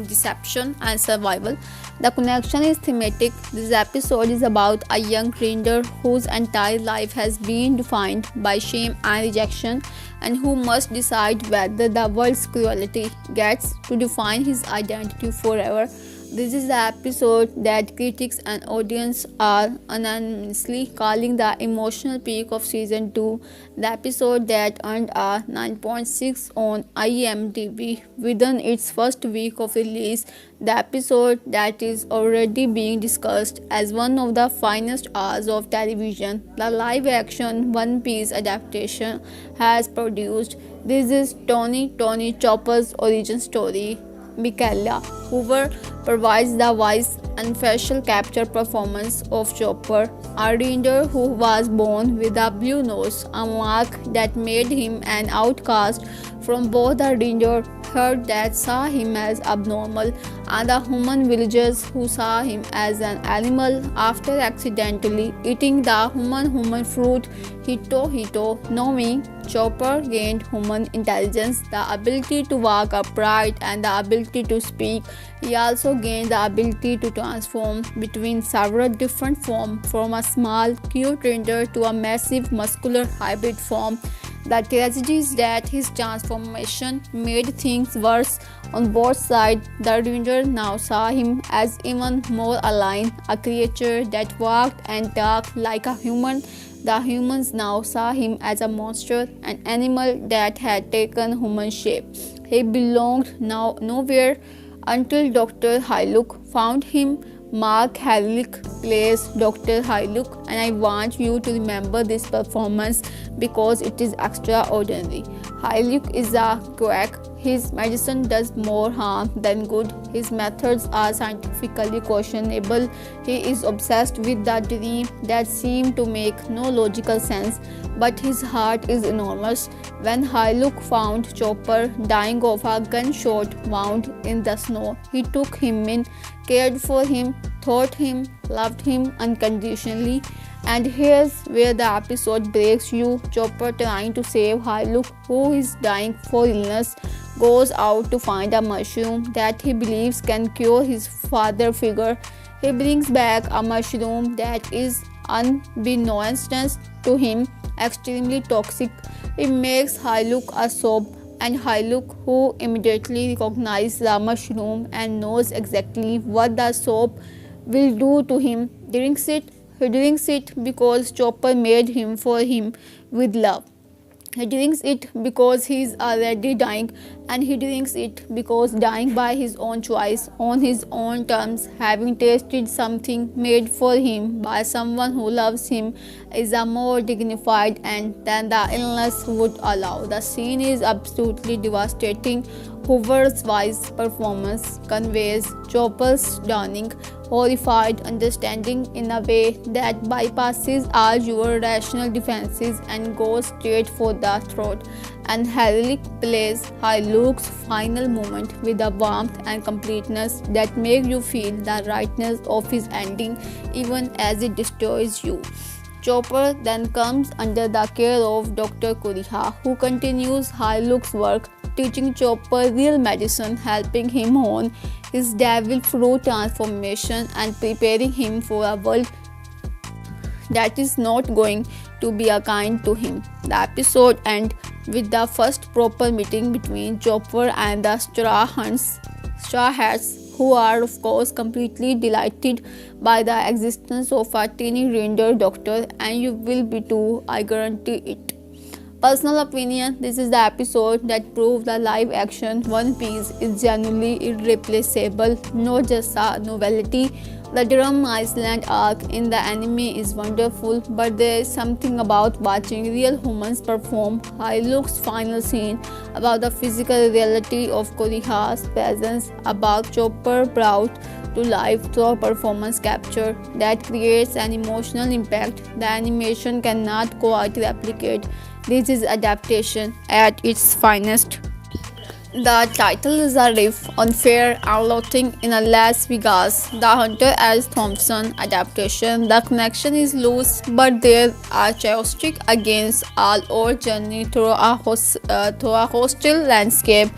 deception and survival. The connection is thematic. This episode is about a young reindeer whose entire life has been defined by shame and rejection, and who must decide whether the world's cruelty gets to define his identity forever. This is the episode that critics and audience are unanimously calling the emotional peak of season 2, the episode that earned a 9.6 on IMDb within its first week of release, the episode that is already being discussed as one of the finest hours of television the live-action One Piece adaptation has produced. This is Tony Chopper's origin story. Mikaela Hoover provides the voice and facial capture performance of Chopper, a reindeer who was born with a blue nose, a mark that made him an outcast from both the reindeer herd that saw him as abnormal and the human villagers who saw him as an animal. After accidentally eating the human fruit Hito Nomi, Chopper gained human intelligence, the ability to walk upright, and the ability to speak. He also gained the ability to transform between several different forms, from a small, cute reindeer to a massive, muscular hybrid form. The tragedy is that his transformation made things worse on both sides. The reindeer now saw him as even more alien, a creature that walked and talked like a human. The humans now saw him as a monster, an animal that had taken human shape. He belonged now nowhere until Dr. Hyluk found him. Mark Halick plays Dr. Hyluk, and I want you to remember this performance because it is extraordinary. Hyluk is a quack. His medicine does more harm than good. His methods are scientifically questionable. He is obsessed with the dream that seems to make no logical sense, but his heart is enormous. When Hyluk found Chopper dying of a gunshot wound in the snow, he took him in, cared for him, taught him, loved him unconditionally, And here's where the episode breaks you. Chopper, trying to save Hyuk, who is dying for illness, goes out to find a mushroom that he believes can cure his father figure. He brings back a mushroom that is, unbeknownst to him, extremely toxic. It makes Hyuk a sob, and Hyuk, who immediately recognizes the mushroom and knows exactly what the soap will do to him, drinks it. He drinks it because Chopper made him for him with love. He drinks it because he is already dying, and he drinks it because dying by his own choice, on his own terms, having tasted something made for him by someone who loves him, is a more dignified end than the illness would allow. The scene is absolutely devastating. Hoover's wise performance conveys Chopper's dawning, horrified understanding in a way that bypasses all your rational defenses and goes straight for the throat. And Herrick plays Hyuk's final moment with a warmth and completeness that make you feel the rightness of his ending even as it destroys you. Chopper then comes under the care of Dr. Kuriha, who continues Hyuk's work, teaching Chopper real medicine, helping him hone his devil fruit transformation, and preparing him for a world that is not going to be kind to him. The episode ends with the first proper meeting between Chopper and the Straw Hats, who are of course completely delighted by the existence of a teeny reindeer doctor, and you will be too, I guarantee it. Personal opinion, this is the episode that proved the live action One Piece is genuinely irreplaceable, not just a novelty. The Drum Island arc in the anime is wonderful, but there is something about watching real humans perform. Hyuk's final scene, about the physical reality of Kuriha's presence, about Chopper brought to life through performance capture, that creates an emotional impact the animation cannot quite replicate. This is adaptation at its finest. The title is a riff on Fear and Loathing in a Las Vegas, the Hunter S. Thompson adaptation. The connection is loose, but there are chaotic against all our journey through a hostile landscape.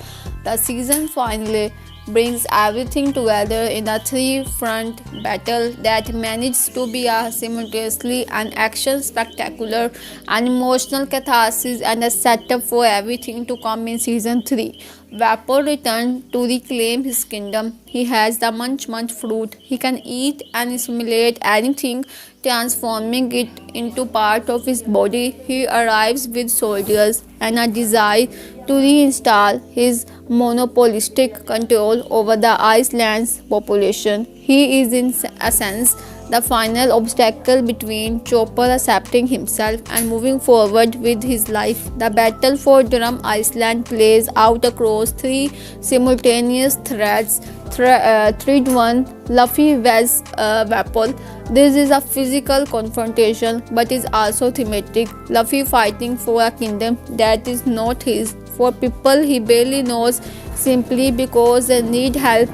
The season finally brings everything together in a three-front battle that manages to be a simultaneously an action spectacular, an emotional catharsis, and a setup for everything to come in season 3. Vapor returned to reclaim his kingdom. He has the munch fruit. He can eat and assimilate anything, transforming it into part of his body. He arrives with soldiers and a desire to reinstall his monopolistic control over the island's population. He is in a sense the final obstacle between Chopper accepting himself and moving forward with his life. The battle for Drum Island plays out across three simultaneous threads. Thread 1, Luffy vs. Vapor. This is a physical confrontation but is also thematic. Luffy fighting for a kingdom that is not his, for people he barely knows, simply because they need help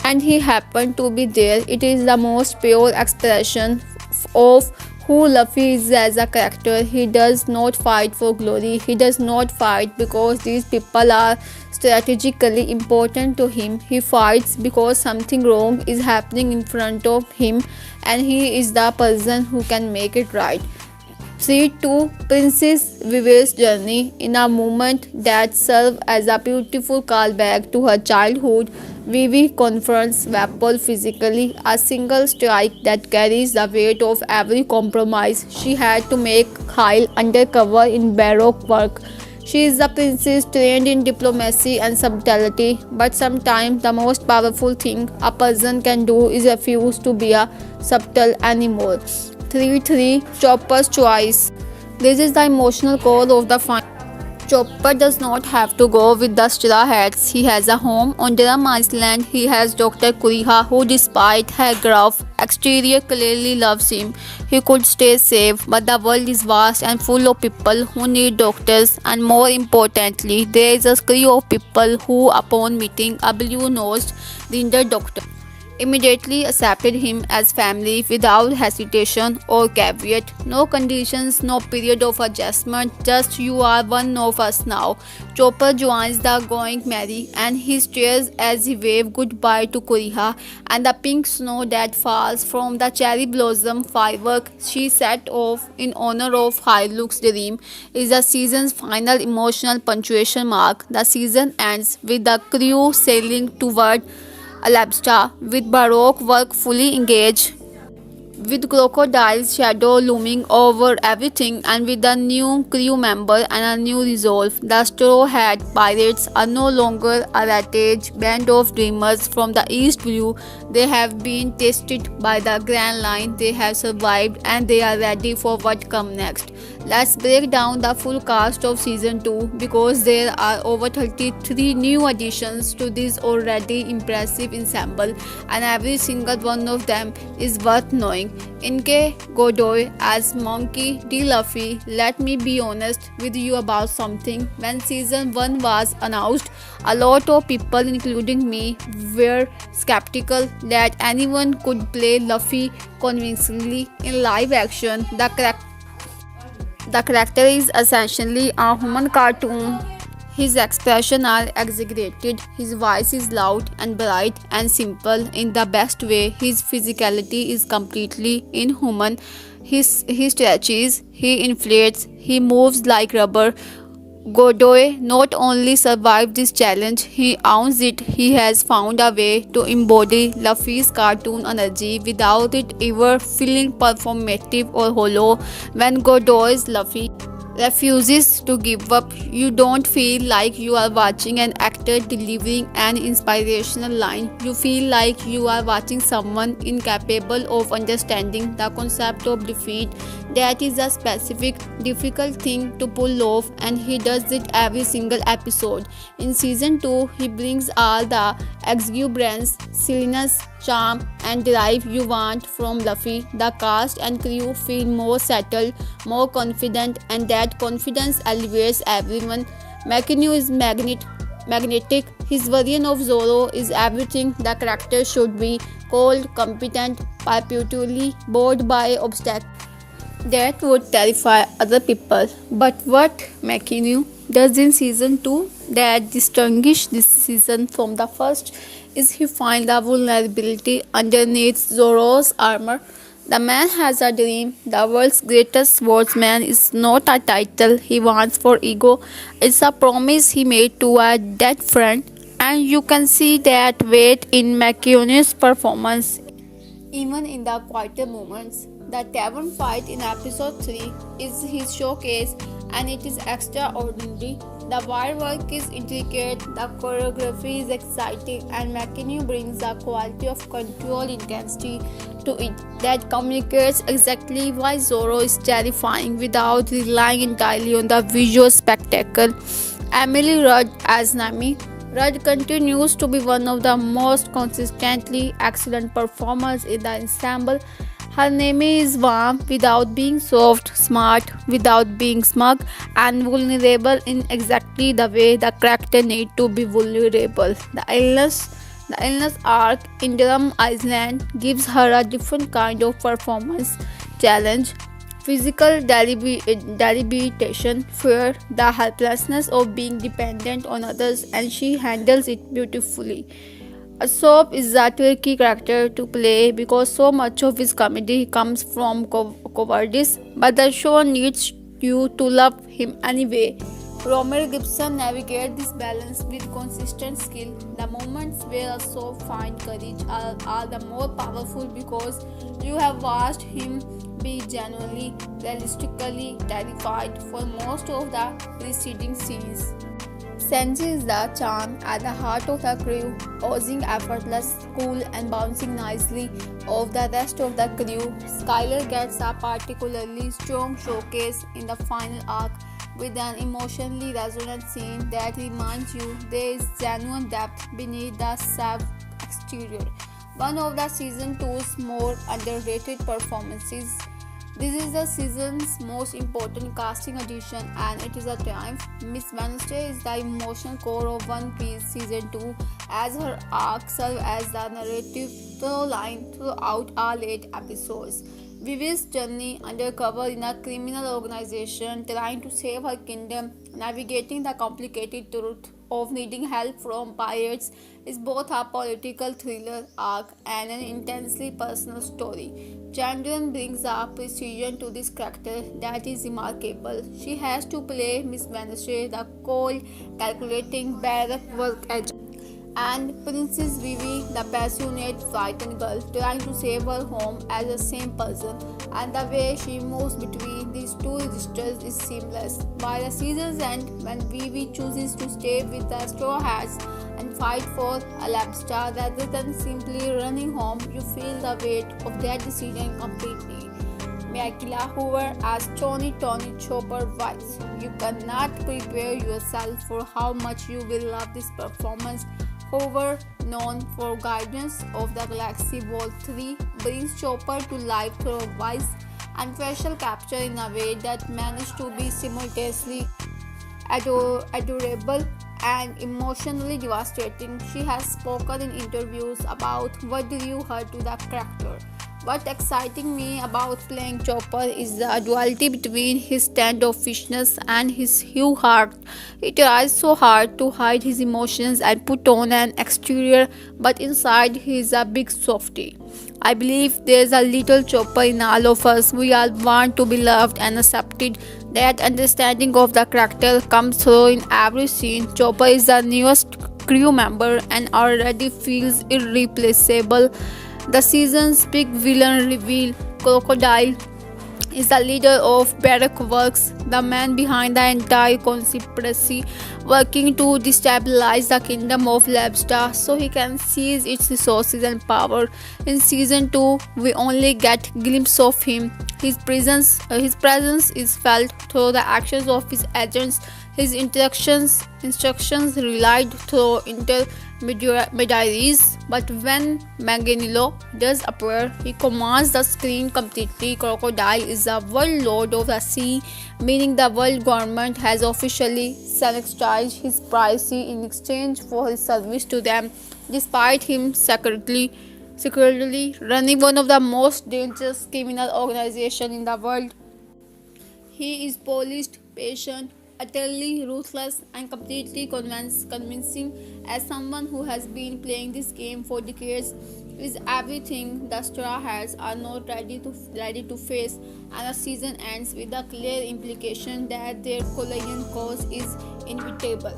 and he happened to be there. It is the most pure expression of who Luffy is as a character. He does not fight for glory. He does not fight because these people are strategically important to him. He fights because something wrong is happening in front of him and he is the person who can make it right. 3-2 Princess Vivi's journey. In a moment that serves as a beautiful callback to her childhood, Vivi confronts Vapor physically, a single strike that carries the weight of every compromise she had to make while undercover in Baroque work. She is a princess trained in diplomacy and subtlety, but sometimes the most powerful thing a person can do is refuse to be a subtle anymore. 3-3 Chopper's choice. This is the emotional core of the final. Chopper does not have to go with the Straw Hats. He has a home on Drum Island. He has Dr. Kuriha, who despite her gruff exterior clearly loves him. He could stay safe, but the world is vast and full of people who need doctors, and more importantly, there is a crew of people who, upon meeting a blue-nosed reindeer doctor, immediately accepted him as family without hesitation or caveat. No conditions, no period of adjustment, just you are one of us now. Chopper joins the going merry and he stares as he waves goodbye to Kuriha and the pink snow that falls from the cherry blossom firework she set off in honor of Hylux's dream is the season's final emotional punctuation mark. The season ends with the crew sailing toward Alabasta with Baroque work fully engaged, with Crocodile's shadow looming over everything, and with a new crew member and a new resolve. The Straw Hat Pirates are no longer a ratage band of dreamers from the East Blue. They have been tested by the Grand Line, they have survived, and they are ready for what comes next. Let's break down the full cast of season 2 because there are over 33 new additions to this already impressive ensemble, and every single one of them is worth knowing. Iñaki Godoy as Monkey D. Luffy. Let me be honest with you about something. When season 1 was announced, a lot of people, including me, were skeptical that anyone could play Luffy convincingly in live action. The character is essentially a human cartoon. His expressions are exaggerated, his voice is loud and bright and simple in the best way. His physicality is completely inhuman. He stretches, he inflates, he moves like rubber. Godoy not only survived this challenge, he owns it. He has found a way to embody Luffy's cartoon energy without it ever feeling performative or hollow. When Godoy's Luffy refuses to give up, you don't feel like you are watching an actor delivering an inspirational line. You feel like you are watching someone incapable of understanding the concept of defeat. That is a specific, difficult thing to pull off, and he does it every single episode. In season 2, he brings all the exuberance, silliness, charm, and drive you want from Luffy. The cast and crew feel more settled, more confident, and that confidence elevates everyone. Mackenyu is magnetic. His version of Zoro is everything the character should be: cold, competent, perpetually bored by obstacles that would terrify other people. But what Mackenyu does in season 2 that distinguishes this season from the first is he finds the vulnerability underneath Zoro's armor. The man has a dream. The world's greatest swordsman is not a title he wants for ego. It's a promise he made to a dead friend, and you can see that weight in Mackenyu's performance. Even in the quieter moments, the tavern fight in episode 3 is his showcase, and it is extraordinary. The wire work is intricate, the choreography is exciting, and Mackenyu brings a quality of control intensity to it that communicates exactly why Zoro is terrifying without relying entirely on the visual spectacle. Emily Rudd as Nami. Rudd continues to be one of the most consistently excellent performers in the ensemble. Her name is warm without being soft, smart without being smug, and vulnerable in exactly the way the character needs to be vulnerable. The illness arc in Drum Island gives her a different kind of performance challenge. Physical debilitation, fear, the helplessness of being dependent on others, and she handles it beautifully. Aesop is a tricky character to play because so much of his comedy comes from cowardice, but the show needs you to love him anyway. Romer Gibson navigates this balance with consistent skill. The moments where Aesop finds courage are the more powerful because you have watched him be genuinely, realistically terrified for most of the preceding scenes. Senji is the charm at the heart of the crew, oozing effortless, cool, and bouncing nicely off the rest of the crew. Skylar gets a particularly strong showcase in the final arc with an emotionally resonant scene that reminds you there is genuine depth beneath the suave exterior. One of the season 2's more underrated performances. This is the season's most important casting addition, and it is a triumph. Miss Wednesday is the emotional core of One Piece Season 2, as her arc serves as the narrative through line throughout our late episodes. Vivi's journey undercover in a criminal organization trying to save her kingdom, navigating the complicated truth of needing help from pirates, is both a political thriller arc and an intensely personal story. Chandran brings a precision to this character that is remarkable. She has to play Miss Vanish, the cold, calculating barrack work agent, and Princess Vivi, the passionate, frightened girl trying to save her home as the same person, and the way she moves between these two registers is seamless. By the season's end, when Vivi chooses to stay with the Straw Hats and fight for Alabasta rather than simply running home, you feel the weight of that decision completely. Michaela Hoover as Tony Chopper writes, "You cannot prepare yourself for how much you will love this performance." Hoover, known for Guardians of the Galaxy Vol. 3, brings Chopper to life through voice and facial capture in a way that managed to be simultaneously adorable and emotionally devastating. She has spoken in interviews about what drew her to the character. What exciting me about playing Chopper is the duality between his standoffishness and his hue heart. He tries so hard to hide his emotions and put on an exterior, but inside he is a big softie. I believe there's a little Chopper in all of us. We all want to be loved and accepted. That understanding of the character comes through in every scene. Chopper is the newest crew member and already feels irreplaceable. The season's big villain reveal, Crocodile, is the leader of Barrack Works, the man behind the entire conspiracy, working to destabilize the kingdom of Alabasta so he can seize its resources and power. In season 2, we only get glimpse of him. His presence is felt through the actions of his agents. His instructions relied through intermediaries, but when Mackenyu does appear, he commands the screen completely. Crocodile is the world lord of the sea, meaning the world government has officially sanitized his privacy in exchange for his service to them, despite him secretly running one of the most dangerous criminal organizations in the world. He is polished, patient, utterly ruthless, and completely convincing. As someone who has been playing this game for decades, is everything the Straw Hats are not ready to face, and the season ends with the clear implication that their collision course is inevitable.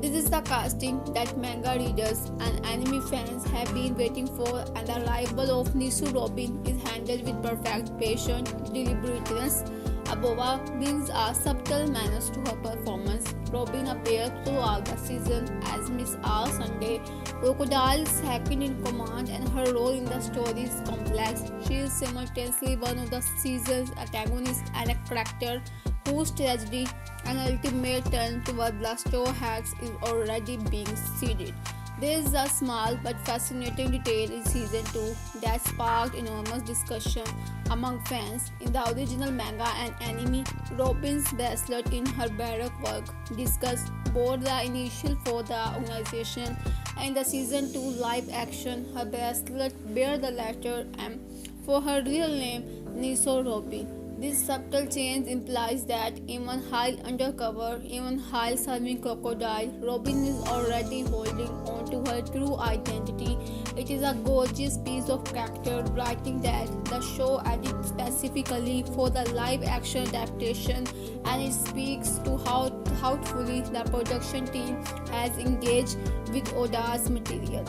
This is the casting that manga readers and anime fans have been waiting for, and the arrival of Nico Robin is handled with perfect patient deliberateness. Abova brings a subtle menace to her performance. Robin appears throughout the season as Miss R. Sunday, Crocodile's second in command, and her role in the story is complex. She is simultaneously one of the season's antagonists and a character whose tragedy and ultimate turn toward the Straw Hats is already being seeded. There is a small but fascinating detail in season 2 that sparked enormous discussion among fans. In the original manga and anime, Robin's bracelet in her barrack work discussed both the initial for the organization and in the season 2 live action. Her bracelet bear the letter M for her real name, Nico Robin. This subtle change implies that even while undercover, even while serving Crocodile, Robin is already holding on to her true identity. It is a gorgeous piece of character writing that the show added specifically for the live-action adaptation, and it speaks to how thoughtfully the production team has engaged with Oda's material.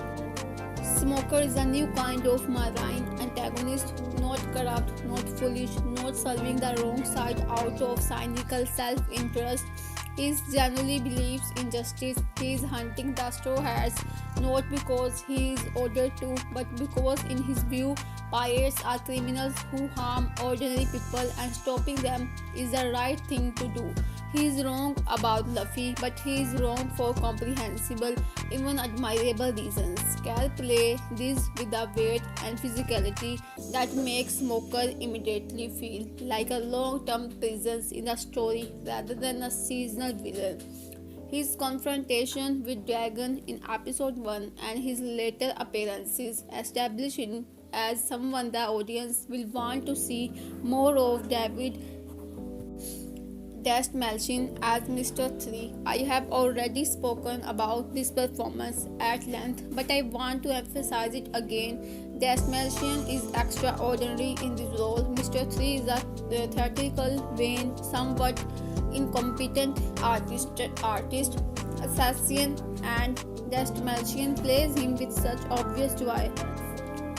Smoker is a new kind of marine antagonist, not corrupt, not foolish, not serving the wrong side out of cynical self-interest. He genuinely believes in justice. He is hunting the Straw Hats not because he is ordered to, but because in his view, pirates are criminals who harm ordinary people, and stopping them is the right thing to do. He is wrong about Luffy, but he is wrong for comprehensible, even admirable reasons. Cal play this with a weight and physicality that makes Smoker immediately feel like a long-term presence in the story rather than a seasonal villain. His confrontation with Dragon in episode 1 and his later appearances establish him as someone the audience will want to see more of. David Dastmalchian as Mr. 3. I have already spoken about this performance at length, but I want to emphasize it again. Dastmalchian is extraordinary in this role. Mr. 3 is a theatrical, vain, somewhat incompetent artist assassin, and Dastmalchian plays him with such obvious joy,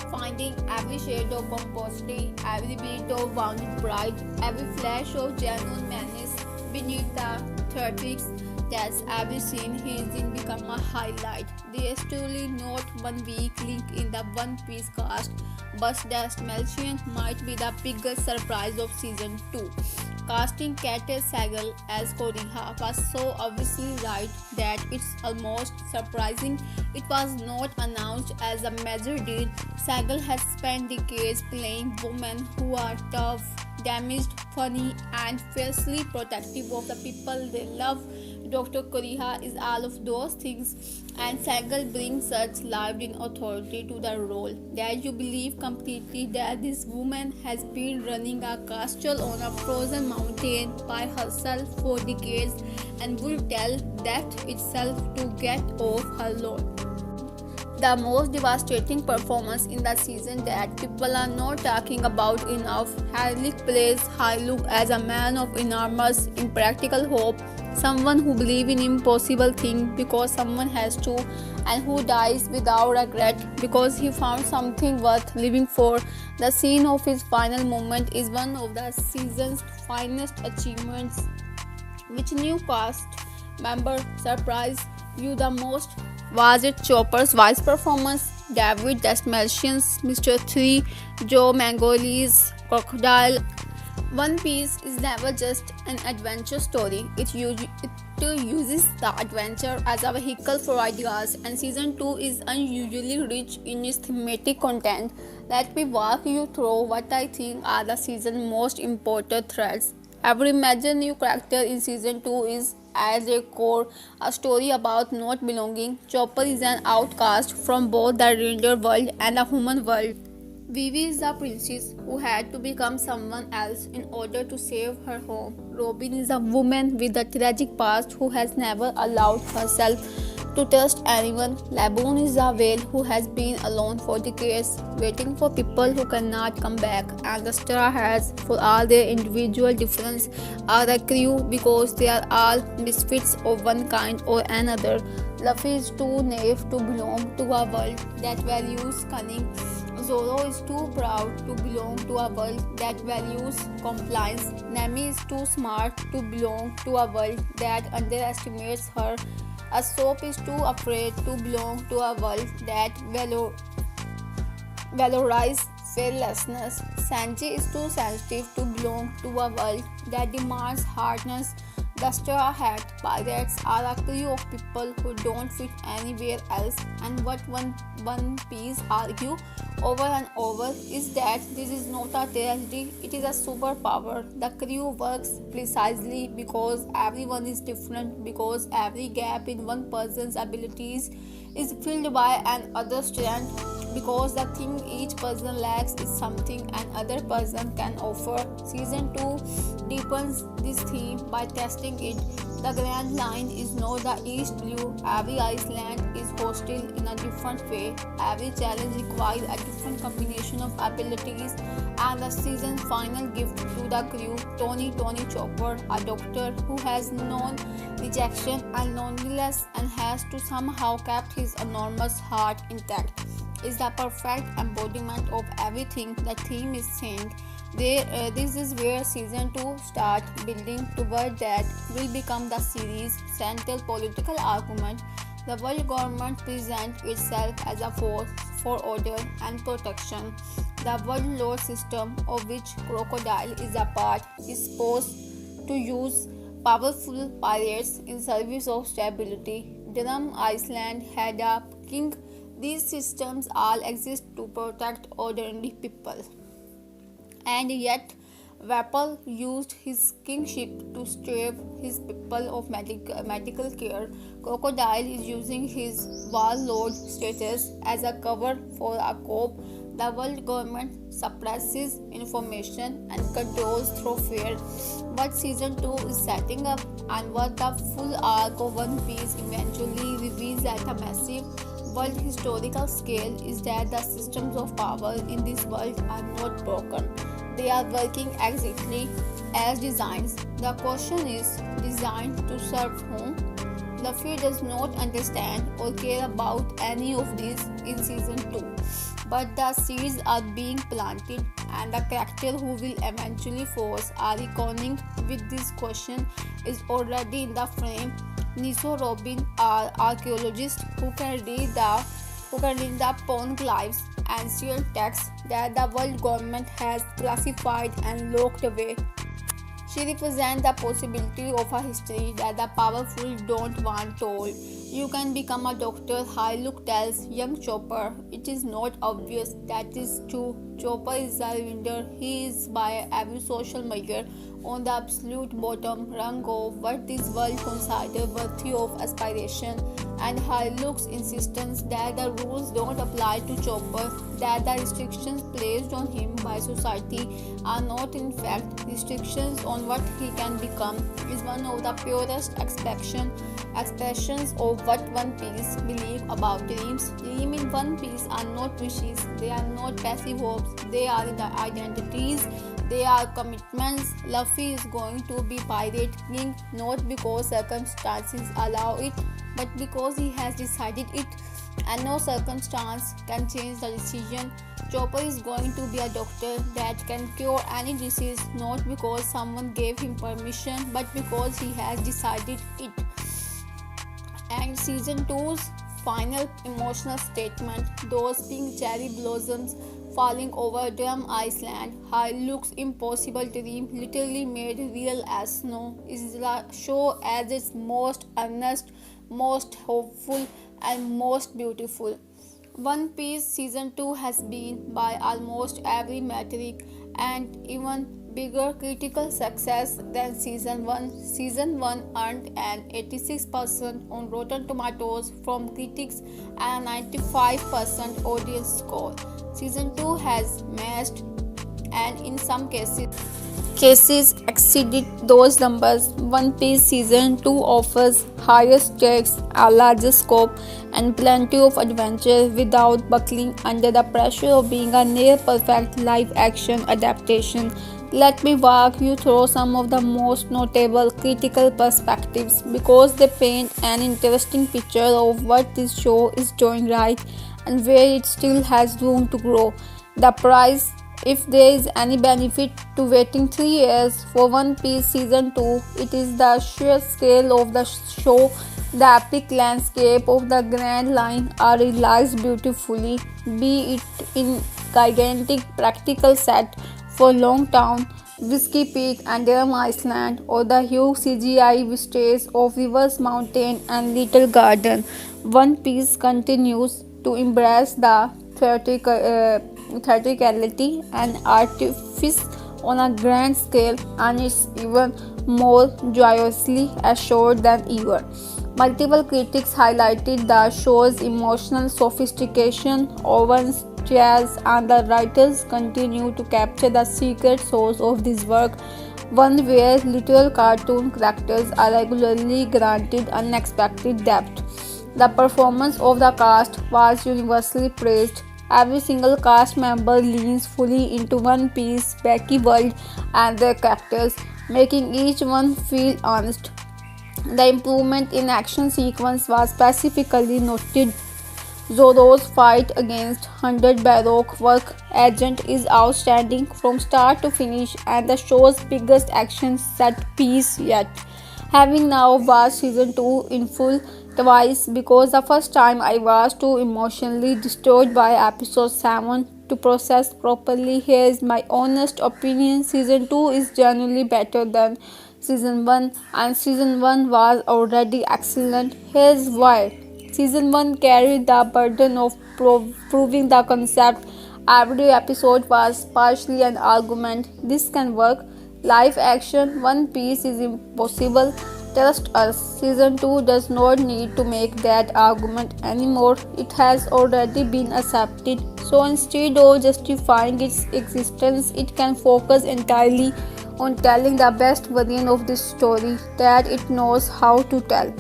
finding every shade of pomposity, every beat of wounded pride, every flash of genuine menace beneath the theatrics. That's every scene he is in become a highlight. There is truly not one weak link in the One Piece cast, but Dastmalchian might be the biggest surprise of season 2. Casting Taz Skylar as Koriha was so obviously right that it's almost surprising it was not announced as a major deal. Skylar has spent decades playing women who are tough, damaged, funny, and fiercely protective of the people they love. Dr. Koriha is all of those things, and Skylar brings such lived-in authority to the role that you believe completely that this woman has been running a castle on a frozen mountain by herself for decades and will tell death itself to get off her lawn. The most devastating performance in the season that people are not talking about enough. Harlick plays Hyuk as a man of enormous impractical hope, someone who believes in impossible things because someone has to, and who dies without regret because he found something worth living for. The scene of his final moment is one of the season's finest achievements. Which new cast member surprised you the most? Was it Chopper's voice performance, David Dastmalchian's Mr. 3, Joe Mangoli's Crocodile? One Piece is never just an adventure story. It uses the adventure as a vehicle for ideas, and season 2 is unusually rich in its thematic content. Let me walk you through what I think are the season's most important threads. Every major new character in season 2 is at their core a story about not belonging. Chopper is an outcast from both the reindeer world and the human world. Vivi is the princess who had to become someone else in order to save her home. Robin is a woman with a tragic past who has never allowed herself to trust anyone. Laboon is a whale who has been alone for decades, waiting for people who cannot come back. And the Straw Hats, for all their individual difference, are a crew because they are all misfits of one kind or another. Luffy is too naive to belong to a world that values cunning. Zoro is too proud to belong to a world that values compliance. Nami is too smart to belong to a world that underestimates her. Usopp is too afraid to belong to a world that valorizes fearlessness. Sanji is too sensitive to belong to a world that demands hardness. The Straw Hat Pirates are a crew of people who don't fit anywhere else, and what One Piece argue over and over is that this is not a tragedy, it is a superpower. The crew works precisely because everyone is different, because every gap in one person's abilities is filled by another's strength, because the thing each person lacks is something another person can offer. Season 2 deepens this theme by testing it. The Grand Line is not the East Blue. Every island is hostile in a different way. Every challenge requires a different combination of abilities. And the season's final gift to the crew, Tony Chopper, a doctor who has known rejection and loneliness and has to somehow kept his enormous heart intact, is the perfect embodiment of everything the theme is saying. This is where season 2 starts building toward that will become the series' central political argument. The world government presents itself as a force for order and protection. The world law system, of which Crocodile is a part, is supposed to use powerful pirates in service of stability. Drum Island had a king. These systems all exist to protect ordinary people. And yet, Vapal used his kingship to strip his people of medical care. Crocodile is using his warlord status as a cover for a coup. The world government suppresses information and controls through fear. What season 2 is setting up and what the full arc of One Piece eventually reveals at a massive world historical scale is that the systems of power in this world are not broken. They are working exactly as designed. The question is designed to serve whom? Luffy does not understand or care about any of this in season 2. But the seeds are being planted, and the character who will eventually force our reckoning with this question is already in the frame. Nico Robin, our archaeologist who can read the poneglyphs, ancient texts that the world government has classified and locked away. She represents the possibility of a history that the powerful don't want told. You can become a doctor, Hyuk tells young Chopper. It is not obvious that is true. Chopper is a winner. He is by every social measure on the absolute bottom rung of what this world considers worthy of aspiration. And Hyuk's insistence that the rules don't apply to Chopper, that the restrictions placed on him by society are not in fact restrictions on what he can become, is one of the purest expressions of what One Piece believe about dreams. Dreams in One Piece are not wishes, they are not passive hopes, they are the identities, they are commitments. Luffy is going to be pirate king not because circumstances allow it, but because he has decided it, and no circumstance can change the decision. Chopper is going to be a doctor that can cure any disease not because someone gave him permission, but because he has decided it. And season 2's final emotional statement, those pink cherry blossoms falling over Drum Island, Hyuk's impossible dream literally made real as snow, is the show at its most earnest, most hopeful, and most beautiful. One Piece season 2 has been, by almost every metric, and even bigger critical success than season 1. Season 1 earned an 86% on Rotten Tomatoes from critics and a 95% audience score. Season 2 has matched and in some cases exceeded those numbers. One Piece season 2 offers higher stakes, a larger scope, and plenty of adventure without buckling under the pressure of being a near perfect live action adaptation. Let me walk you through some of the most notable critical perspectives because they paint an interesting picture of what this show is doing right and where it still has room to grow. The price, if there is any benefit to waiting 3 years for One Piece season 2, it is the sheer scale of the show. The epic landscape of the Grand Line are realized beautifully, be it in gigantic practical set for Loguetown, Whisky Peak and Drum Island, or the huge CGI vistas of Rivers Mountain and Little Garden. One Piece continues to embrace the theatricality and artifice on a grand scale, and it's even more joyously assured than ever. Multiple critics highlighted the show's emotional sophistication, Owen's jazz, and the writers continue to capture the secret source of this work, one where literal cartoon characters are regularly granted unexpected depth. The performance of the cast was universally praised. Every single cast member leans fully into One Piece's wacky world and their characters, making each one feel honest. The improvement in action sequence was specifically noted. Zoro's fight against 100 Baroque work agent is outstanding from start to finish and the show's biggest action set piece yet. Having now watched season 2 in full twice because the first time I was too emotionally disturbed by episode 7 to process properly, here is my honest opinion. Season 2 is genuinely better than season 1 and season 1 was already excellent. Here's why. Season 1 carried the burden of proving the concept Every episode was partially an argument. This can work. Live action, One Piece is impossible. Trust us, season 2 does not need to make that argument anymore. It has already been accepted. So instead of justifying its existence, it can focus entirely on telling the best version of this story that it knows how to tell.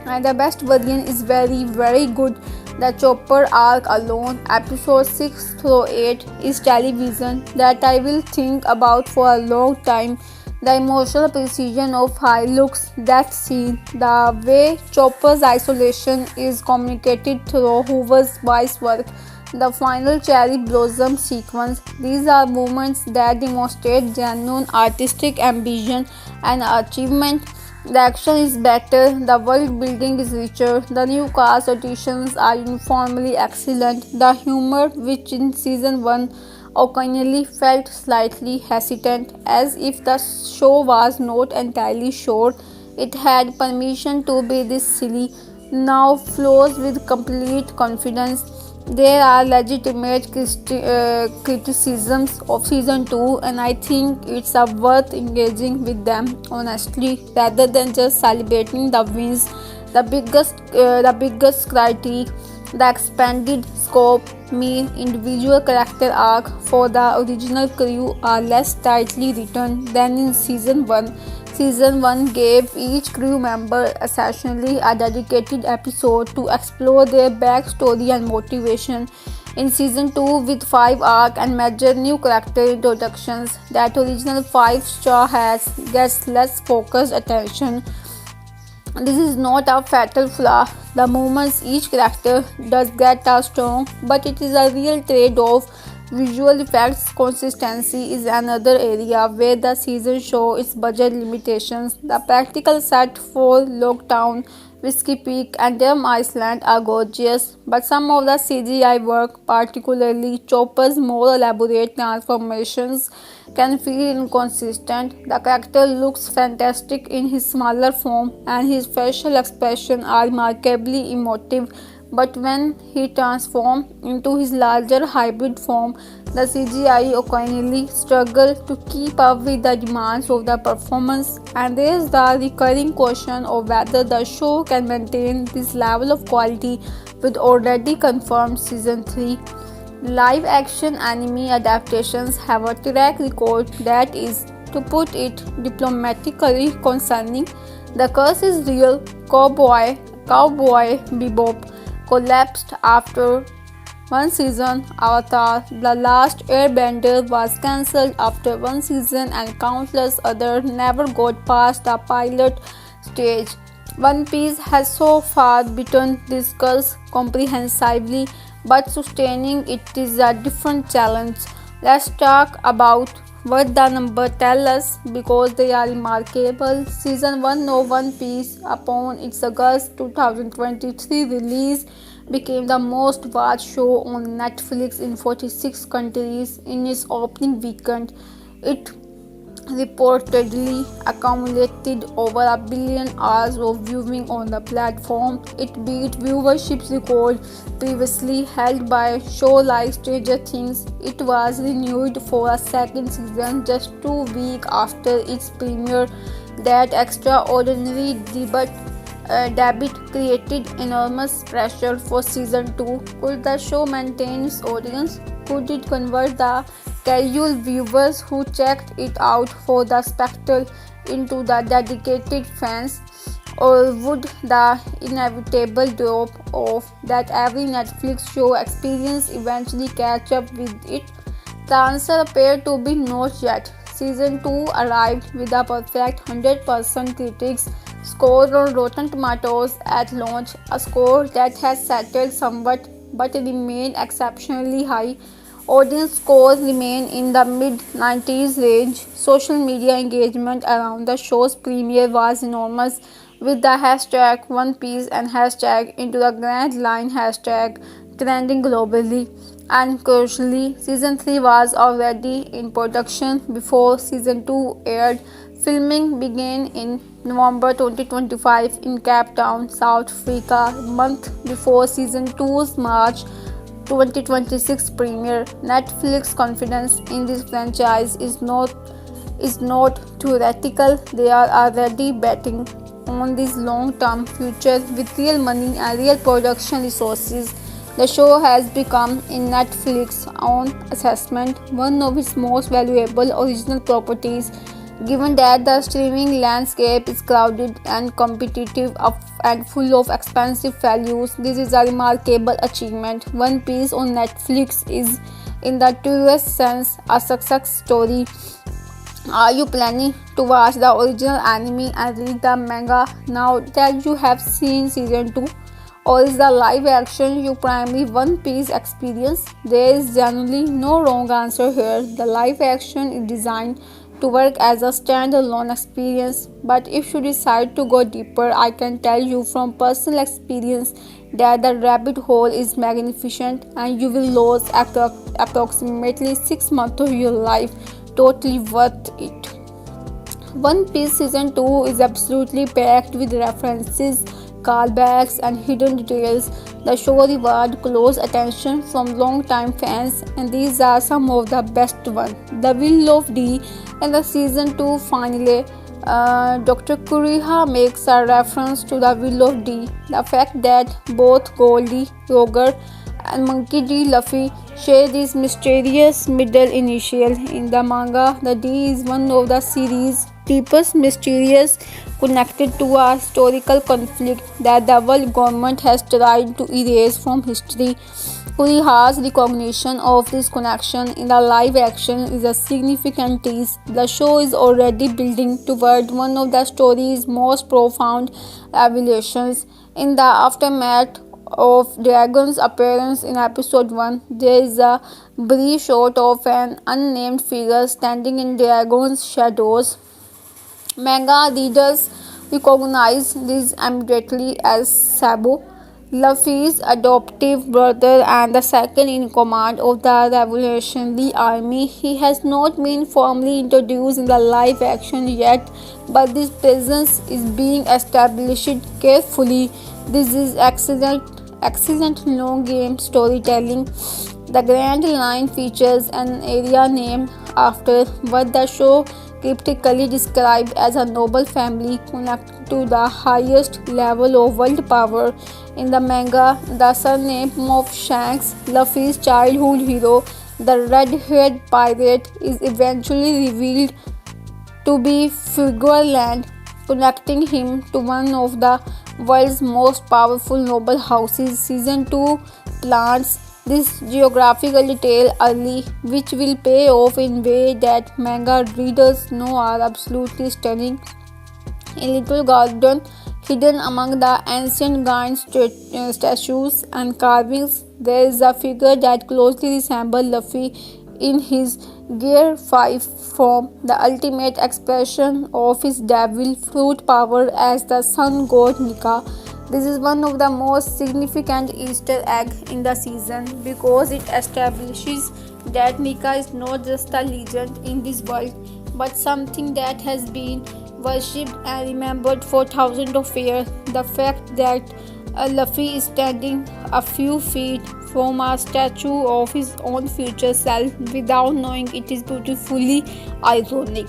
And the best version is very, very good. The Chopper arc alone, episode 6 through 8, is television that I will think about for a long time. The emotional precision of high looks, that scene, the way Chopper's isolation is communicated through Hoover's voice work, the final cherry blossom sequence, these are moments that demonstrate genuine artistic ambition and achievement. The action is better, the world building is richer, the new cast additions are uniformly excellent, the humor, which in season 1 occasionally felt slightly hesitant, as if the show was not entirely sure it had permission to be this silly, now flows with complete confidence. There are legitimate criticisms of season 2, and I think it's worth engaging with them honestly rather than just celebrating the wins. The biggest critique, the expanded scope, mean individual character arc for the original crew are less tightly written than in season 1. Season 1 gave each crew member essentially a dedicated episode to explore their backstory and motivation. In season 2, with 5 arc and major new character introductions, that original 5-star gets less focused attention. This is not a fatal flaw. The moments each character does get are strong, but it is a real trade-off. Visual effects consistency is another area where the season shows its budget limitations. The practical set for Loguetown, Whisky Peak, and Drum Island are gorgeous, but some of the CGI work, particularly Chopper's more elaborate transformations, can feel inconsistent. The character looks fantastic in his smaller form, and his facial expressions are remarkably emotive. But when he transforms into his larger hybrid form, the CGI occasionally struggles to keep up with the demands of the performance, and there is the recurring question of whether the show can maintain this level of quality with already confirmed season 3. Live action anime adaptations have a track record that is, to put it diplomatically, concerning. The curse is real. Cowboy Bebop collapsed after one season. Avatar: The Last Airbender was cancelled after one season, and countless others never got past the pilot stage. One Piece has so far beaten this curse comprehensively, but sustaining it is a different challenge. Let's talk about what the numbers tell us, because they are remarkable. Season 1 of One Piece, upon its August 2023 release, became the most watched show on Netflix in 46 countries in its opening weekend. It reportedly accumulated over 1 billion hours of viewing on the platform. It beat viewership record previously held by show like Stranger Things. It was renewed for a second season just 2 weeks after its premiere. That extraordinary debut created enormous pressure for season 2. Could the show maintain its audience? Could it convert the casual viewers who checked it out for the spectacle into the dedicated fans? Or would the inevitable drop off that every Netflix show experience eventually catch up with it? The answer appeared to be not yet. Season 2 arrived with a perfect 100% critics score on Rotten Tomatoes at launch, a score that has settled somewhat but remained exceptionally high. Audience scores remain in the mid-90s range. Social media engagement around the show's premiere was enormous, with the hashtag #OnePiece and hashtag Into the Grand Line hashtag trending globally. And crucially, season 3 was already in production before season 2 aired. Filming began in November 2025 in Cape Town, South Africa, a month before season 2's March 2026 premiere. Netflix's confidence in this franchise is not theoretical. They are already betting on this long-term future with real money and real production resources. The show has become, in Netflix's own assessment, one of its most valuable original properties. Given that the streaming landscape is crowded and competitive and full of expensive values, this is a remarkable achievement. One Piece on Netflix is, in the truest sense, a success story. Are you planning to watch the original anime and read the manga now that you have seen season 2? Or is the live action your primary One Piece experience? There is generally no wrong answer here. The live action is designed to work as a standalone experience, but if you decide to go deeper, I can tell you from personal experience that the rabbit hole is magnificent and you will lose approximately 6 months of your life. Totally worth it. One Piece Season 2 is absolutely packed with references, callbacks, and hidden details. The show rewards close attention from long-time fans, and these are some of the best ones. The Will of D in the Season 2 finale, Dr. Kuriha makes a reference to the Will of D. The fact that both Goldie, Roger, and Monkey D. Luffy share this mysterious middle initial. In the manga, the D is one of the series' deepest mysterious, connected to a historical conflict that the world government has tried to erase from history. Kuriha's recognition of this connection in the live action is a significant tease. The show is already building toward one of the story's most profound revelations. In the aftermath of Dragon's appearance in episode 1, there is a brief shot of an unnamed figure standing in Dragon's shadows. Manga readers recognize this immediately as Sabo, Luffy's adoptive brother and the second in command of the Revolutionary Army. He has not been formally introduced in the live action yet, but this presence is being established carefully. This is excellent long game storytelling. The Grand Line features an area named after what the show cryptically described as a noble family connected to the highest level of world power. In the manga, the surname of Shanks, Luffy's childhood hero, the red-haired pirate, is eventually revealed to be Figureland, connecting him to one of the world's most powerful noble houses. Season 2 plants this geographical detail early, which will pay off in ways that manga readers know are absolutely stunning. In Little Garden, hidden among the ancient giant statues and carvings, there is a figure that closely resembles Luffy in his Gear 5 form, the ultimate expression of his devil fruit power as the sun god Nika. This is one of the most significant Easter eggs in the season because it establishes that Nika is not just a legend in this world, but something that has been worshipped and remembered for thousands of years. The fact that Luffy is standing a few feet from a statue of his own future self without knowing it is beautifully ironic.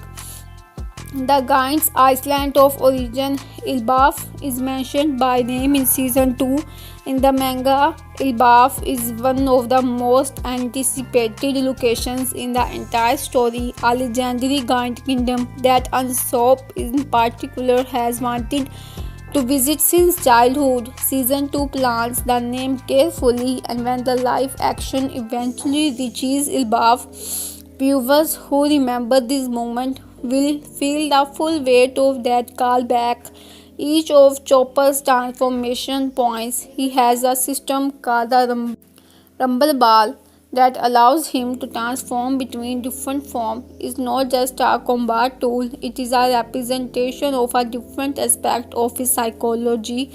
The giant's island of origin, Elbaf, is mentioned by name in season 2. In the manga, Elbaf is one of the most anticipated locations in the entire story, a legendary giant kingdom that Usopp in particular has wanted to visit since childhood. Season 2 plans the name carefully, and when the live action eventually reaches Elbaf, viewers who remember this moment will feel the full weight of that callback. Each of Chopper's transformation points, he has a system called the Rumble Ball that allows him to transform between different forms. Is not just a combat tool, it is a representation of a different aspect of his psychology.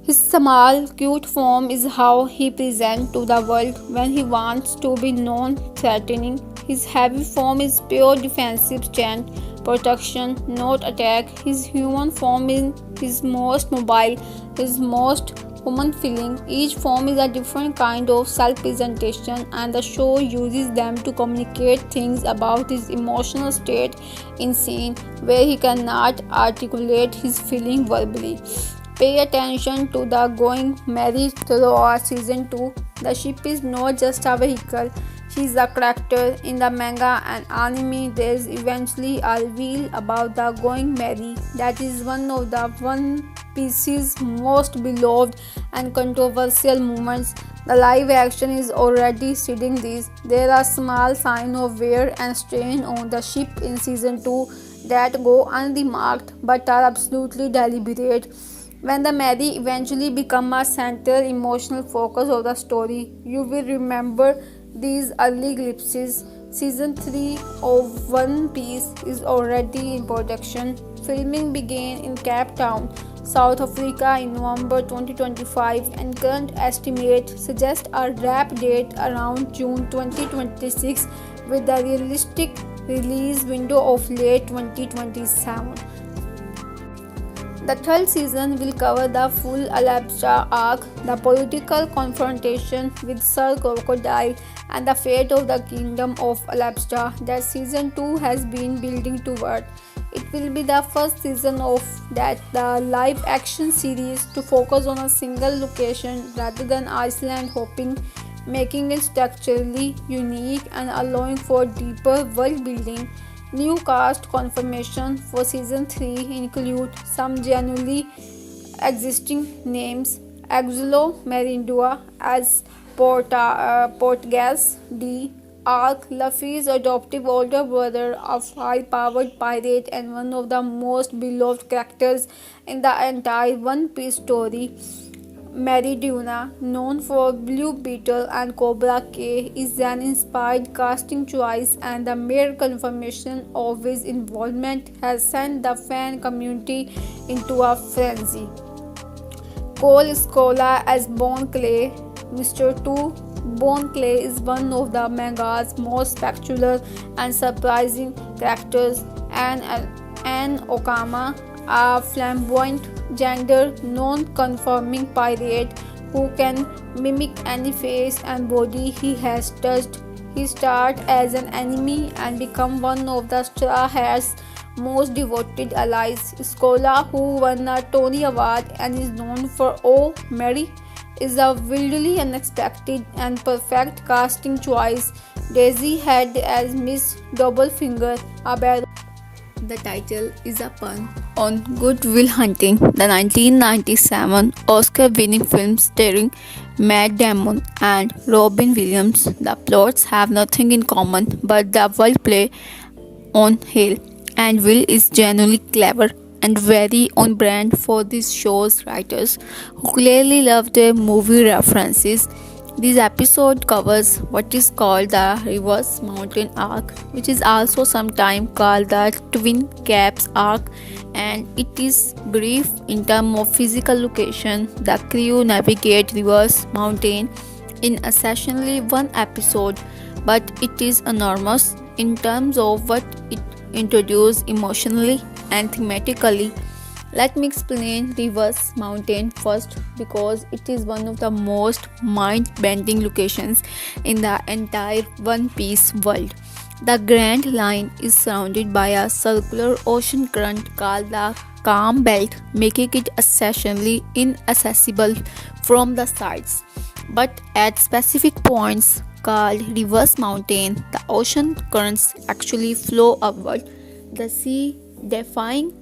His small, cute form is how he presents to the world when he wants to be non-threatening. His heavy form is pure defensive strength, protection, not attack. His human form is his most mobile, his most human feeling. Each form is a different kind of self-presentation, and the show uses them to communicate things about his emotional state in scene where he cannot articulate his feeling verbally. Pay attention to the going Mary throughout season 2. The ship is not just a vehicle, she is a character. In the manga and anime, there is eventually a reveal about the going Mary that is one of the One Piece's most beloved and controversial moments. The live action is already seeding this. There are small signs of wear and strain on the ship in season 2 that go unremarked but are absolutely deliberate. When the Mary eventually become a central emotional focus of the story, you will remember these early glimpses. Season 3 of One Piece is already in production. Filming began in Cape Town, South Africa in November 2025, and current estimates suggest a wrap date around June 2026 with a realistic release window of late 2027. The third season will cover the full Alabasta arc, the political confrontation with Sir Crocodile, and the fate of the kingdom of Alabasta that season 2 has been building toward. It will be the first season of the live action series to focus on a single location rather than island hopping, making it structurally unique and allowing for deeper world building. New cast confirmation for season 3 include some genuinely existing names: Axolo Merindua as Portgas D. Ark, Luffy's adoptive older brother, a high-powered pirate and one of the most beloved characters in the entire One Piece story. Meriduna, known for Blue Beetle and Cobra K, is an inspired casting choice, and the mere confirmation of his involvement has sent the fan community into a frenzy. Cole Scola as Bone Clay, Mr. 2. Bone Clay is one of the manga's most spectacular and surprising characters, and Anne Okama, a flamboyant, gender non-conforming pirate who can mimic any face and body he has touched. He started as an enemy and became one of the Straw Hat's most devoted allies. Scola, who won a Tony Award and is known for Oh Mary, is a wildly unexpected and perfect casting choice. Daisy Head as Miss Doublefinger, a barrow. The title is a pun on Good Will Hunting, the 1997 Oscar-winning film starring Matt Damon and Robin Williams. The plots have nothing in common, but the wordplay on Hill and Will is genuinely clever and very on brand for this show's writers, who clearly love their movie references. This episode covers what is called the Reverse Mountain Arc, which is also sometimes called the Twin Caps Arc, and it is brief in terms of physical location. The crew navigate Reverse Mountain in essentially one episode, but it is enormous in terms of what it introduces emotionally and thematically. Let me explain Reverse Mountain first, because it is one of the most mind-bending locations in the entire One Piece world. The Grand Line is surrounded by a circular ocean current called the Calm Belt, making it essentially inaccessible from the sides. But at specific points called Reverse Mountain, the ocean currents actually flow upward. The sea, defying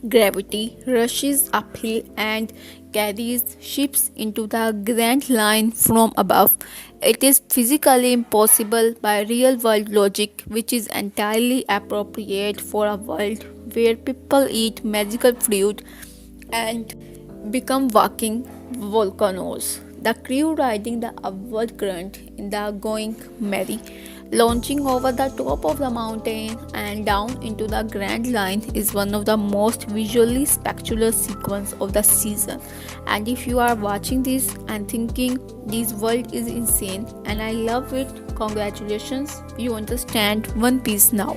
gravity, rushes uphill and carries ships into the Grand Line from above. It is physically impossible by real-world logic, which is entirely appropriate for a world where people eat magical fruit and become walking volcanoes. The crew riding the upward current in the going Mary, launching over the top of the mountain and down into the Grand Line, is one of the most visually spectacular sequences of the season. And if you are watching this and thinking this world is insane and I love it, congratulations, you understand One Piece now.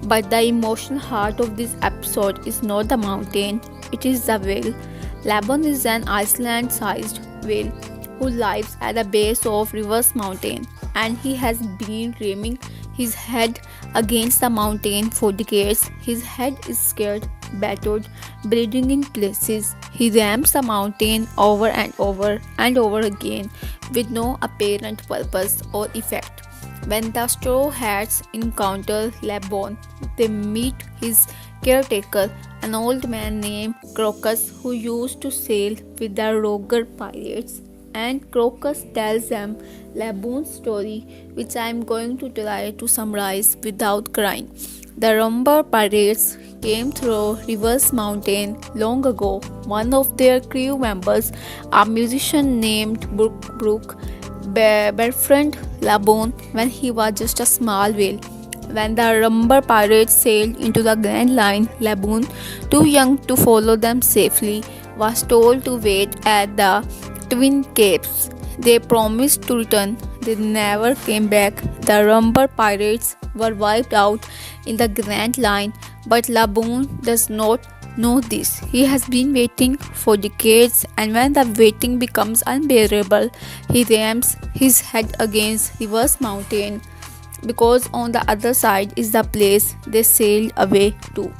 But the emotional heart of this episode is not the mountain, it is the whale. Laban is an Iceland-sized whale who lives at the base of Rivers Mountain, and he has been ramming his head against the mountain for decades. His head is scared, battered, bleeding in places. He rams the mountain over and over again with no apparent purpose or effect. When the Straw Hats encounter Laban, they meet his caretaker, an old man named Crocus who used to sail with the Roger pirates. And Crocus tells them Laban's story, which I am going to try to summarize without crying. The Rumbar pirates came through Rivers Mountain long ago. One of their crew members, a musician named Brooke, befriended Laban when he was just a small whale. When the Rumbar pirates sailed into the Grand Line, Laban, too young to follow them safely, was told to wait at the Twin Capes. They promised to return. They never came back. The Rumbar pirates were wiped out in the Grand Line, but Laban does not know this. He has been waiting for decades, and when the waiting becomes unbearable, he rams his head against Rivers Mountain, because on the other side is the place they sailed away to.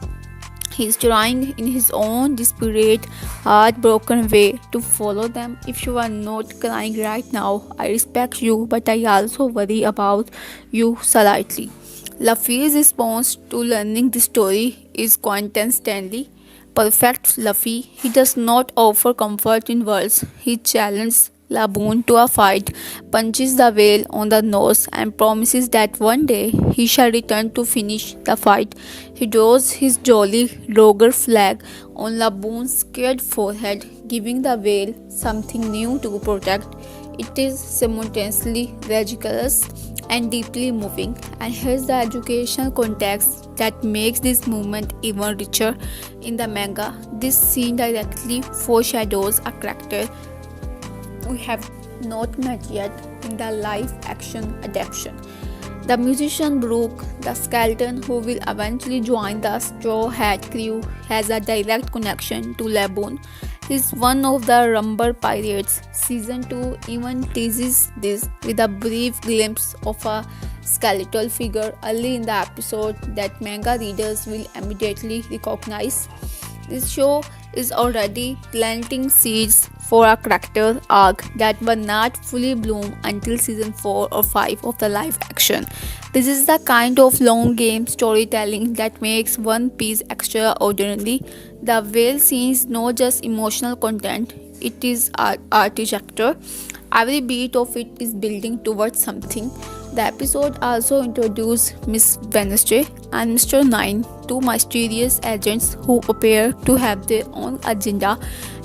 He is trying in his own desperate, heartbroken way to follow them. If you are not crying right now, I respect you, but I also worry about you slightly. Luffy's response to learning the story is constantly perfect. Luffy, he does not offer comfort in words. He challenges Laban to a fight, punches the whale on the nose, and promises that one day he shall return to finish the fight. He draws his jolly Roger flag on Laban's scared forehead, giving the whale something new to protect. It is simultaneously ridiculous and deeply moving, and here's the educational context that makes this moment even richer. In the manga, this scene directly foreshadows a character we have not met yet in the live action adaptation. The musician Brooke, the skeleton who will eventually join the Straw Hat crew, has a direct connection to Laban. He is one of the Rumbar pirates. Season 2 even teases this with a brief glimpse of a skeletal figure early in the episode that manga readers will immediately recognize. This show is already planting seeds for a character arc that will not fully bloom until season 4 or 5 of the live action. This is the kind of long game storytelling that makes One Piece extraordinary. The whale scene is not just emotional content, it is architecture. Every beat of it is building towards something. The episode also introduced Miss Wednesday and Mr. Nine, two mysterious agents who appear to have their own agenda.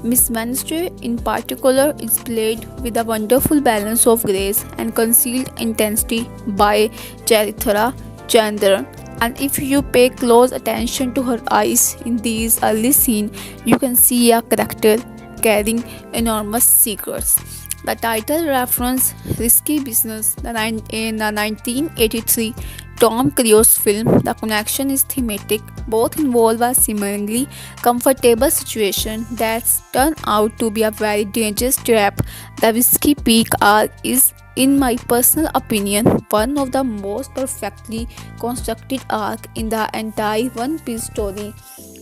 Miss Wednesday, in particular, is played with a wonderful balance of grace and concealed intensity by Charithara Chandran. And if you pay close attention to her eyes in these early scenes, you can see a character carrying enormous secrets. The title references risky business in the 1983 Tom Cruise film. The connection is thematic. Both involve a seemingly comfortable situation that's turned out to be a very dangerous trap. The Whisky Peak arc is, in my personal opinion, one of the most perfectly constructed arcs in the entire One Piece story.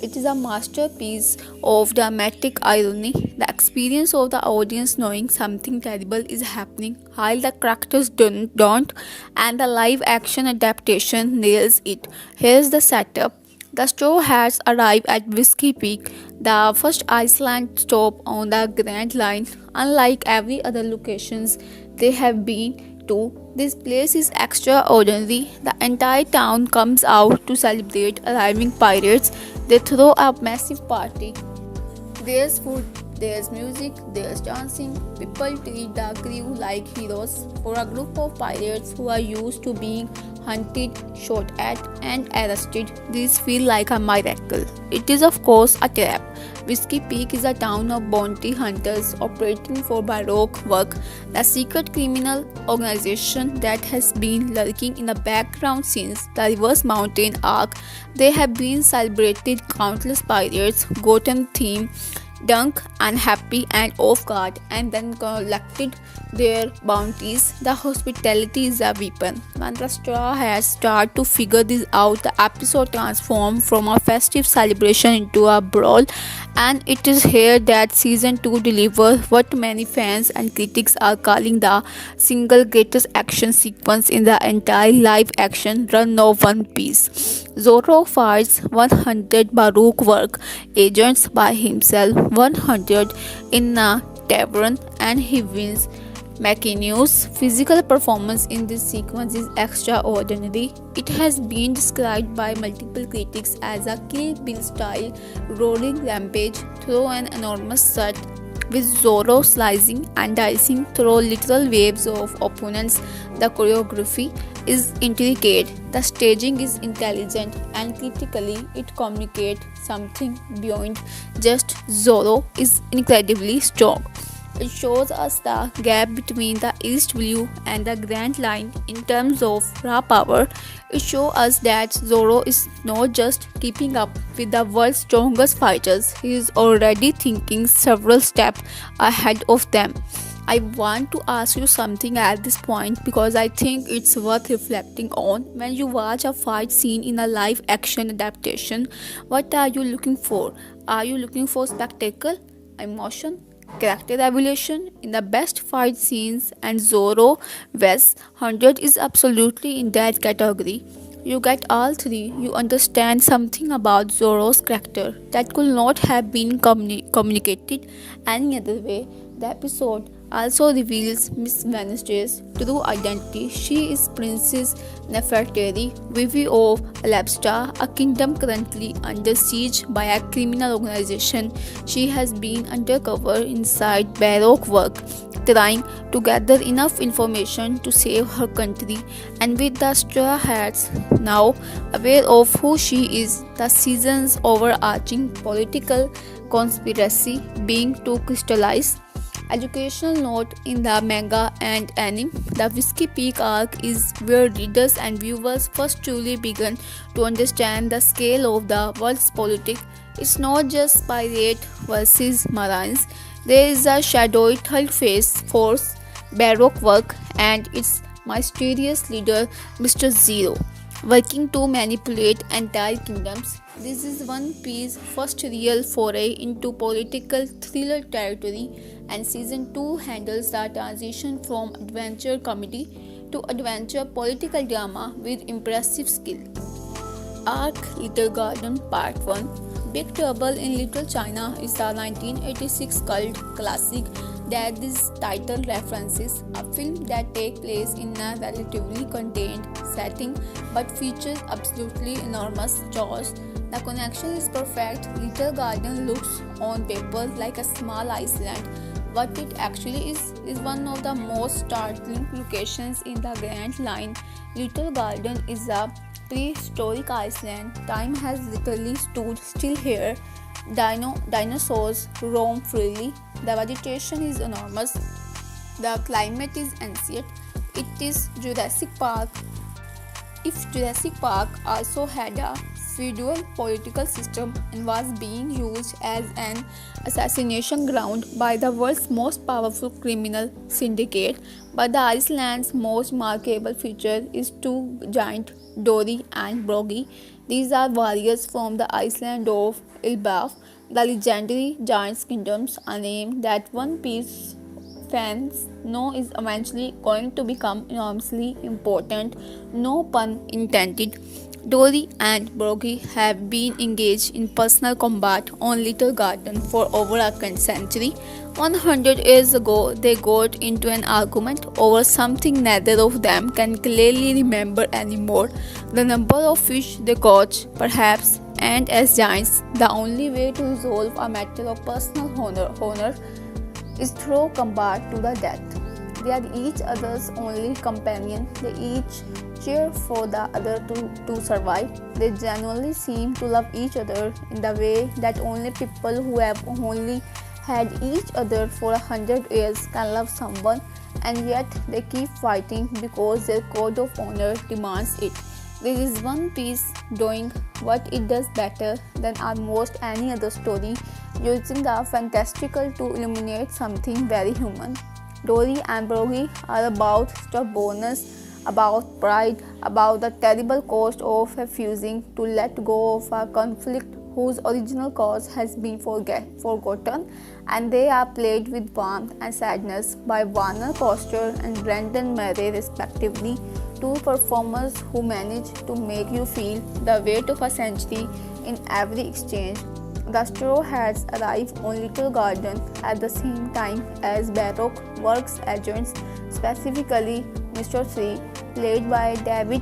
It is a masterpiece of dramatic irony, the experience of the audience knowing something terrible is happening while the characters don't, and the live action adaptation nails it. Here's the setup. The Straw Hats arrive at Whisky Peak, the first Iceland stop on the Grand Line. Unlike every other locations they have been to, this place is extraordinary. The entire town comes out to celebrate arriving pirates. They throw a massive party. There's food, there's music, there's dancing. People treat the crew like heroes. For a group of pirates who are used to being hunted, shot at, and arrested, this feels like a miracle. It is, of course, a trap. Whisky Peak is a town of bounty hunters operating for Baroque work, the secret criminal organization that has been lurking in the background since the Rivers Mountain arc. They have been celebrated countless pirates, gotten theme drunk, unhappy, and off guard, and then collected their bounties. The hospitality is a weapon. When the Straw Hats start to figure this out, the episode transforms from a festive celebration into a brawl, and it is here that season 2 delivers what many fans and critics are calling the single greatest action sequence in the entire live action run of One Piece. Zoro fights 100 Baroque work agents by himself, 100 in a tavern, and he wins. Mackenyu's physical performance in this sequence is extraordinary. It has been described by multiple critics as a Kill Bill style rolling rampage through an enormous set, with Zoro slicing and dicing through literal waves of opponents. The choreography is intricate, the staging is intelligent, and critically it communicates something beyond just Zoro is incredibly strong. It shows us the gap between the East Blue and the Grand Line in terms of raw power. It shows us that Zoro is not just keeping up with the world's strongest fighters, he is already thinking several steps ahead of them. I want to ask you something at this point because I think it's worth reflecting on. When you watch a fight scene in a live action adaptation, what are you looking for? Are you looking for spectacle, emotion, character evolution in the best fight scenes? And Zoro West 100 is absolutely in that category. You get all three. You understand something about Zoro's character that could not have been communicated any other way. The episode also reveals Miss Wednesday's true identity. She is Princess Nefertari, Vivi of Alabasta, a kingdom currently under siege by a criminal organization. She has been undercover inside Baroque work, trying to gather enough information to save her country. And with the Straw Hats now aware of who she is, the season's overarching political conspiracy being to crystallize. Educational note: in the manga and anime, the Whisky Peak arc is where readers and viewers first truly begin to understand the scale of the world's politics. It's not just pirate versus marines. There is a shadowy third phase force, Baroque work, and its mysterious leader, Mr. Zero, working to manipulate entire kingdoms. This is One Piece's first real foray into political thriller territory, and season 2 handles the transition from adventure comedy to adventure political drama with impressive skill. Arc Little Garden Part 1. Big Trouble in Little China is the 1986 cult classic that this title references, a film that takes place in a relatively contained setting but features absolutely enormous chores. The connection is perfect. Little Garden looks on paper like a small island. What it actually is one of the most startling locations in the Grand Line. Little Garden is a prehistoric island. Time has literally stood still here. Dinosaurs roam freely. The vegetation is enormous. The climate is ancient. It is Jurassic Park. If Jurassic Park also had a feudal political system and was being used as an assassination ground by the world's most powerful criminal syndicate, but the island's most remarkable feature is two giant Dory and Broggy. These are warriors from the island of Ilbaf, the legendary giant's kingdoms, a name that One Piece fans know is eventually going to become enormously important, no pun intended. Dory and Broggy have been engaged in personal combat on Little Garden for over a century. 100 years ago, they got into an argument over something neither of them can clearly remember anymore: the number of fish they caught, perhaps. And as giants, the only way to resolve a matter of personal honor is through combat to the death. They are each other's only companion. They each cheer for the other to survive. They genuinely seem to love each other in the way that only people who have only had each other for 100 years can love someone, and yet they keep fighting because their code of honor demands it. This is One Piece doing what it does better than almost any other story, using the fantastical to illuminate something very human. Dory and Brogy are about stubbornness, about pride, about the terrible cost of refusing to let go of a conflict whose original cause has been forgotten, and they are played with warmth and sadness by Warner Foster and Brendan Murray respectively, two performers who manage to make you feel the weight of a century in every exchange. The Straw Hats arrive on Little Garden at the same time as Baroque Works agents, specifically Mr. 3, played by David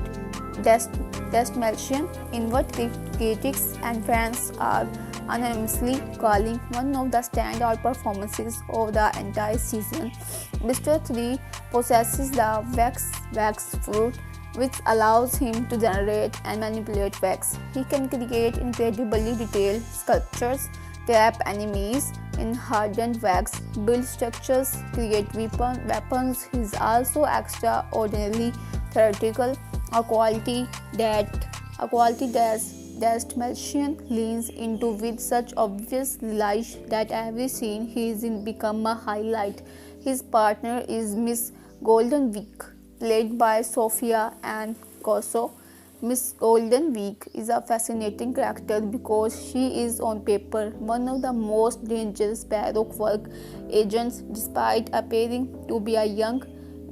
Dastmalchian, in what critics and fans are unanimously calling one of the standout performances of the entire season. Mr. 3 possesses the wax fruit, which allows him to generate and manipulate wax. He can create incredibly detailed sculptures, trap enemies in hardened wax, build structures, create weapons. He is also extraordinarily theatrical, a quality that Dastmalchian leans into with such obvious relish that every scene he is in becomes a highlight. His partner is Miss Goldenweek, played by Sophia Ann Corso. Miss Goldenweek is a fascinating character because she is on paper one of the most dangerous Baroque work agents. Despite appearing to be a young,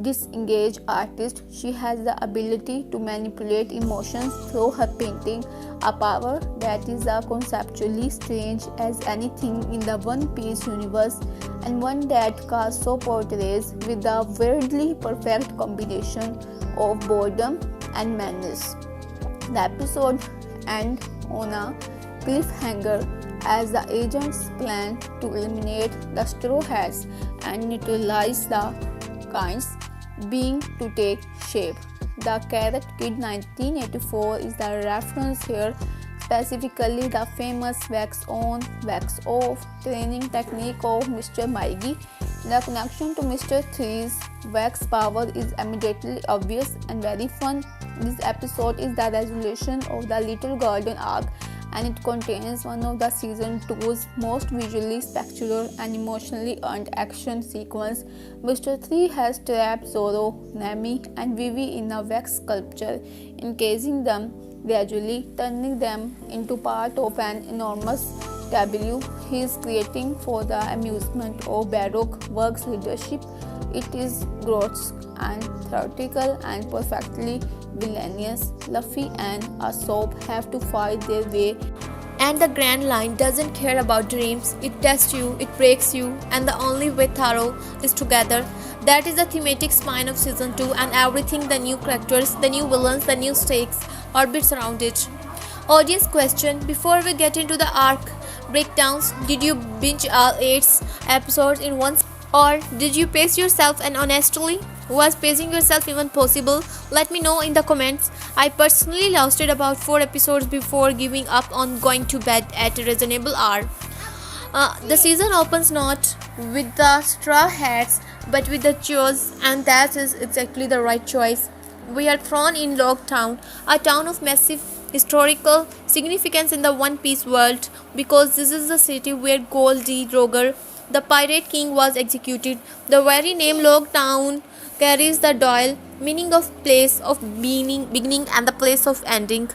disengaged artist, she has the ability to manipulate emotions through her painting, a power that is as conceptually strange as anything in the One Piece universe, and one that Casso portrays with a weirdly perfect combination of boredom and madness. The episode ends on a cliffhanger as the agents plan to eliminate the Straw Hats and neutralize the kinds being to take shape. The Carrot Kid 1984 is the reference here, specifically the famous wax on, wax off training technique of Mr. Miyagi. The connection to Mr. 3's wax power is immediately obvious and very fun. This episode is the resolution of the Little Garden arc, and it contains one of the season 2's most visually spectacular and emotionally earned action sequences. Mr. 3 has trapped Zoro, Nami, and Vivi in a wax sculpture, encasing them, gradually turning them into part of an enormous tableau he is creating for the amusement of Baroque Works leadership. It is grotesque and theatrical and perfectly villainous. Luffy and Usopp have to fight their way, And the grand line doesn't care about dreams, it tests you, it breaks you, and the only way thorough is together. That is the thematic spine of season 2, and everything, the new characters, the new villains, the new stakes, orbits around it. Audience question: before we get into the arc breakdowns, did you binge all 8 episodes in one, or did you pace yourself? And honestly, was pacing yourself even possible? Let me know in the comments. I personally lasted about 4 episodes before giving up on going to bed at a reasonable hour. The season opens not with the Straw Hats but with the Cheers, and that is exactly the right choice. We are thrown in Loguetown, a town of massive historical significance in the One Piece world, because this is the city where Goldie Roger, the Pirate King, was executed. The very name Loguetown carries the Doyle meaning of place of beginning and the place of ending.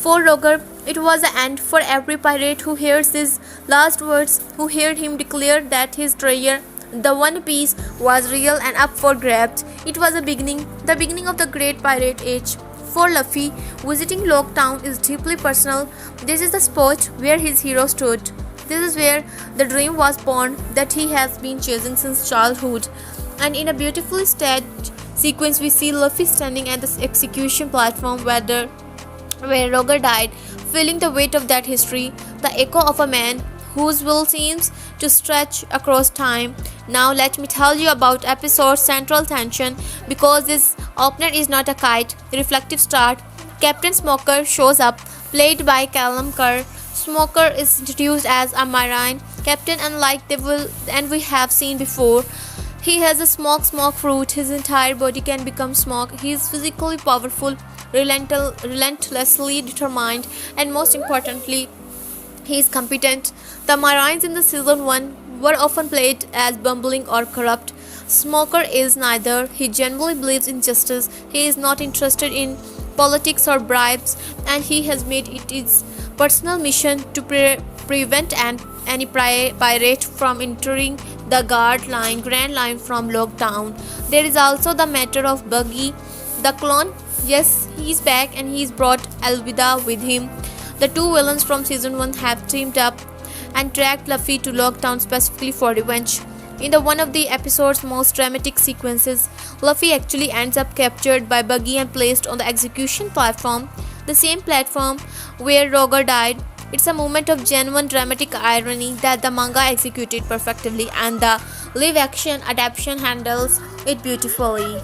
For Roger, it was the end. For every pirate who hears his last words, who heard him declare that his treasure, the One Piece, was real and up for grabs, it was the beginning of the Great Pirate Age. For Luffy, visiting Loguetown is deeply personal. This is the spot where his hero stood. This is where the dream was born that he has been chasing since childhood. And in a beautifully staged sequence, we see Luffy standing at the execution platform where Roger died, feeling the weight of that history, the echo of a man whose will seems to stretch across time. Now let me tell you about episode's central tension, because this opener is not a kite, reflective start. Captain Smoker shows up, played by Callum Kerr. Smoker is introduced as a marine captain, unlike we have seen before. He has a smoke fruit. His entire body can become smoke. He is physically powerful, relentlessly determined, and most importantly, He is competent. The Marines in the season 1 were often played as bumbling or corrupt. Smoker is neither. He genuinely believes in justice. He is not interested in politics or bribes, and he has made it his personal mission to prevent any pirate from entering the Grand Line from Loguetown. There is also the matter of Buggy, the clone. Yes, he is back and he's brought Alvida with him. The two villains from season 1 have teamed up and tracked Luffy to Loguetown specifically for revenge. In one of the episode's most dramatic sequences, Luffy actually ends up captured by Buggy and placed on the execution platform, the same platform where Roger died. It's a moment of genuine dramatic irony that the manga executed perfectly and the live action adaptation handles it beautifully.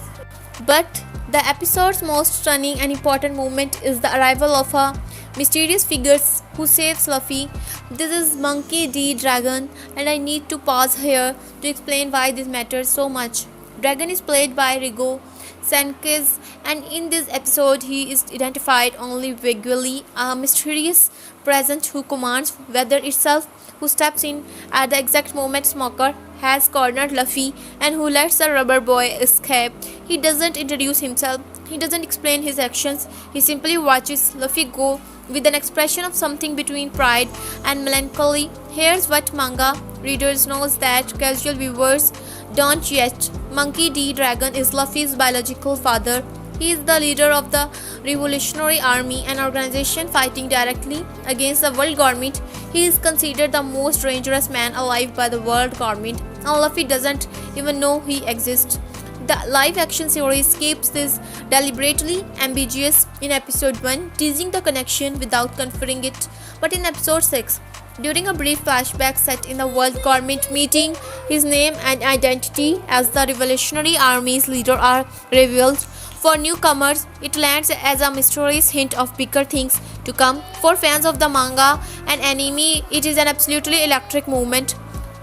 But the episode's most stunning and important moment is the arrival of a mysterious figure who saves Luffy. This is Monkey D. Dragon, and I need to pause here to explain why this matters so much. Dragon is played by Rigo Sanchez, and in this episode he is identified only vaguely, a mysterious presence who commands weather itself, who steps in at the exact moment Smoker has cornered Luffy, and who lets the rubber boy escape. He doesn't introduce himself, he doesn't explain his actions, he simply watches Luffy go with an expression of something between pride and melancholy. Here's what manga readers knows that casual viewers don't yet. Monkey D. Dragon is Luffy's biological father. He is the leader of the Revolutionary Army, an organization fighting directly against the world government. He is considered the most dangerous man alive by the world government, and Luffy doesn't even know he exists. The live action series keeps this deliberately ambiguous in episode 1, teasing the connection without confirming it. But in episode 6, during a brief flashback set in the world government meeting, his name and identity as the Revolutionary Army's leader are revealed. For newcomers, it lands as a mysterious hint of bigger things to come. For fans of the manga and anime, it is an absolutely electric moment.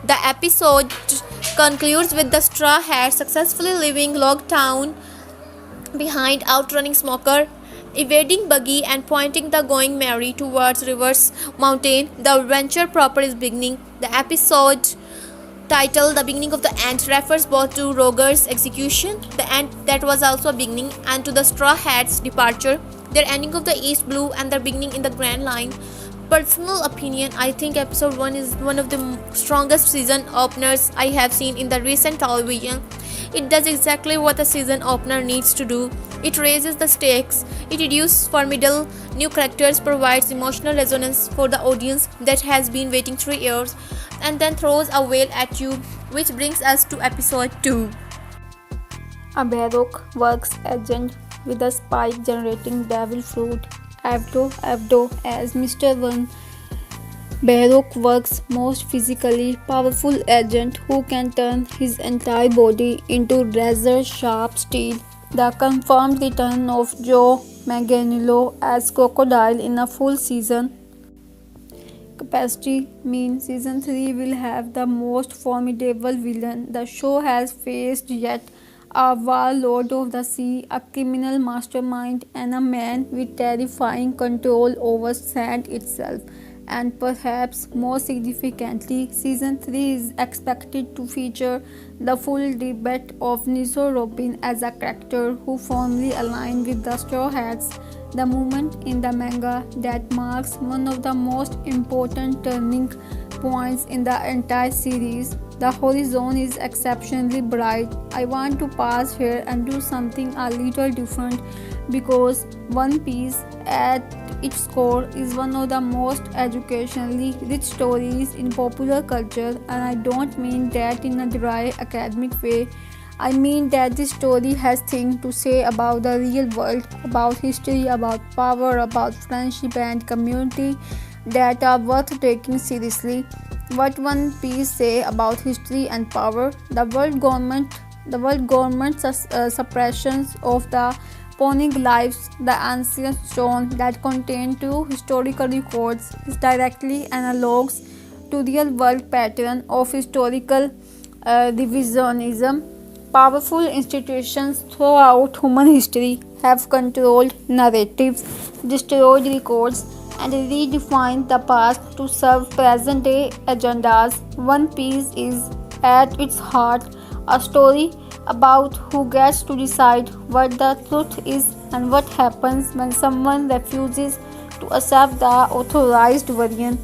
The episode concludes with the Straw Hats successfully leaving Loguetown behind, outrunning Smoker, evading Buggy, and pointing the Going Merry towards Reverse Mountain. The adventure proper is beginning. The episode title, The Beginning of the End, refers both to Roger's execution, the end that was also a beginning, and to the Straw Hats' departure, their ending of the East Blue, and their beginning in the Grand Line. Personal opinion, I think episode 1 is one of the strongest season openers I have seen in the recent television. It does exactly what a season opener needs to do. It raises the stakes, it introduces formidable new characters, provides emotional resonance for the audience that has been waiting 3 years, and then throws a whale at you, which brings us to episode 2. A Baroque works agent with a spike generating devil fruit. Avdo as Mr. One, Baroque works most physically powerful agent who can turn his entire body into razor-sharp steel. The confirmed return of Joe Manganiello as Crocodile in a full season capacity means season 3 will have the most formidable villain the show has faced yet. A warlord of the sea, a criminal mastermind, and a man with terrifying control over sand itself. And perhaps more significantly, season 3 is expected to feature the full debate of Nico Robin as a character who firmly aligned with the Straw Hats, the moment in the manga that marks one of the most important turning points in the entire series. The horizon is exceptionally bright. I want to pause here and do something a little different because One Piece at its core is one of the most educationally rich stories in popular culture, and I don't mean that in a dry academic way. I mean that this story has things to say about the real world, about history, about power, about friendship and community that are worth taking seriously. What One Piece say about history and power? The world government's suppressions of the poneglyphs, the ancient stone that contain two historical records, is directly analogous to real-world pattern of historical revisionism. Powerful institutions throughout human history have controlled narratives, destroyed records, and redefine the past to serve present day agendas. One Piece is at its heart a story about who gets to decide what the truth is and what happens when someone refuses to accept the authorized version.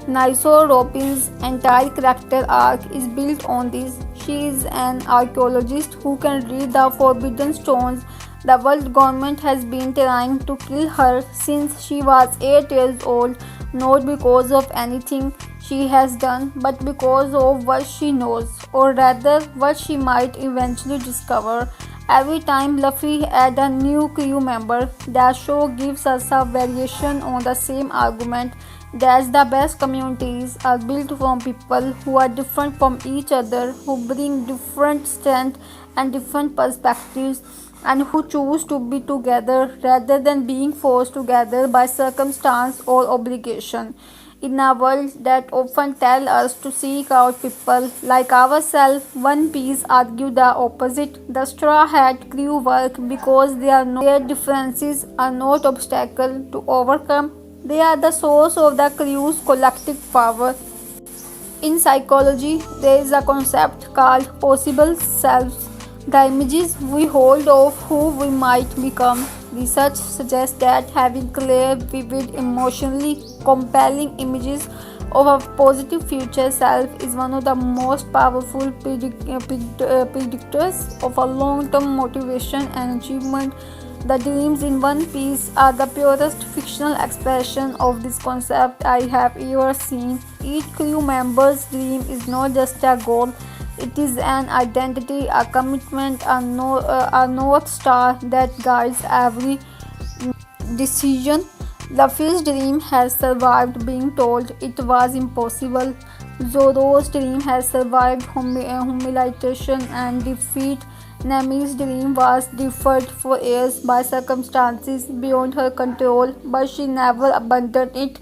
Nico Robin's entire character arc is built on this. She is an archaeologist who can read the forbidden stones. The world government has been trying to kill her since she was 8 years old, not because of anything she has done, but because of what she knows, or rather, what she might eventually discover. Every time Luffy adds a new crew member, the show gives us a variation on the same argument that the best communities are built from people who are different from each other, who bring different strengths and different perspectives, and who choose to be together rather than being forced together by circumstance or obligation. In a world that often tells us to seek out people like ourselves, One Piece argues the opposite. The Straw Hat crew work because their differences are not obstacles to overcome. They are the source of the crew's collective power. In psychology, there is a concept called possible selves, the images we hold of who we might become. Research suggests that having clear, vivid, emotionally compelling images of a positive future self is one of the most powerful predictors of a long-term motivation and achievement. The dreams in One Piece are the purest fictional expression of this concept I have ever seen. Each crew member's dream is not just a goal, it is an identity, a commitment, a north star that guides every decision. Luffy's dream has survived being told it was impossible. Zoro's dream has survived humiliation and defeat. Nami's dream was deferred for years by circumstances beyond her control, but she never abandoned it.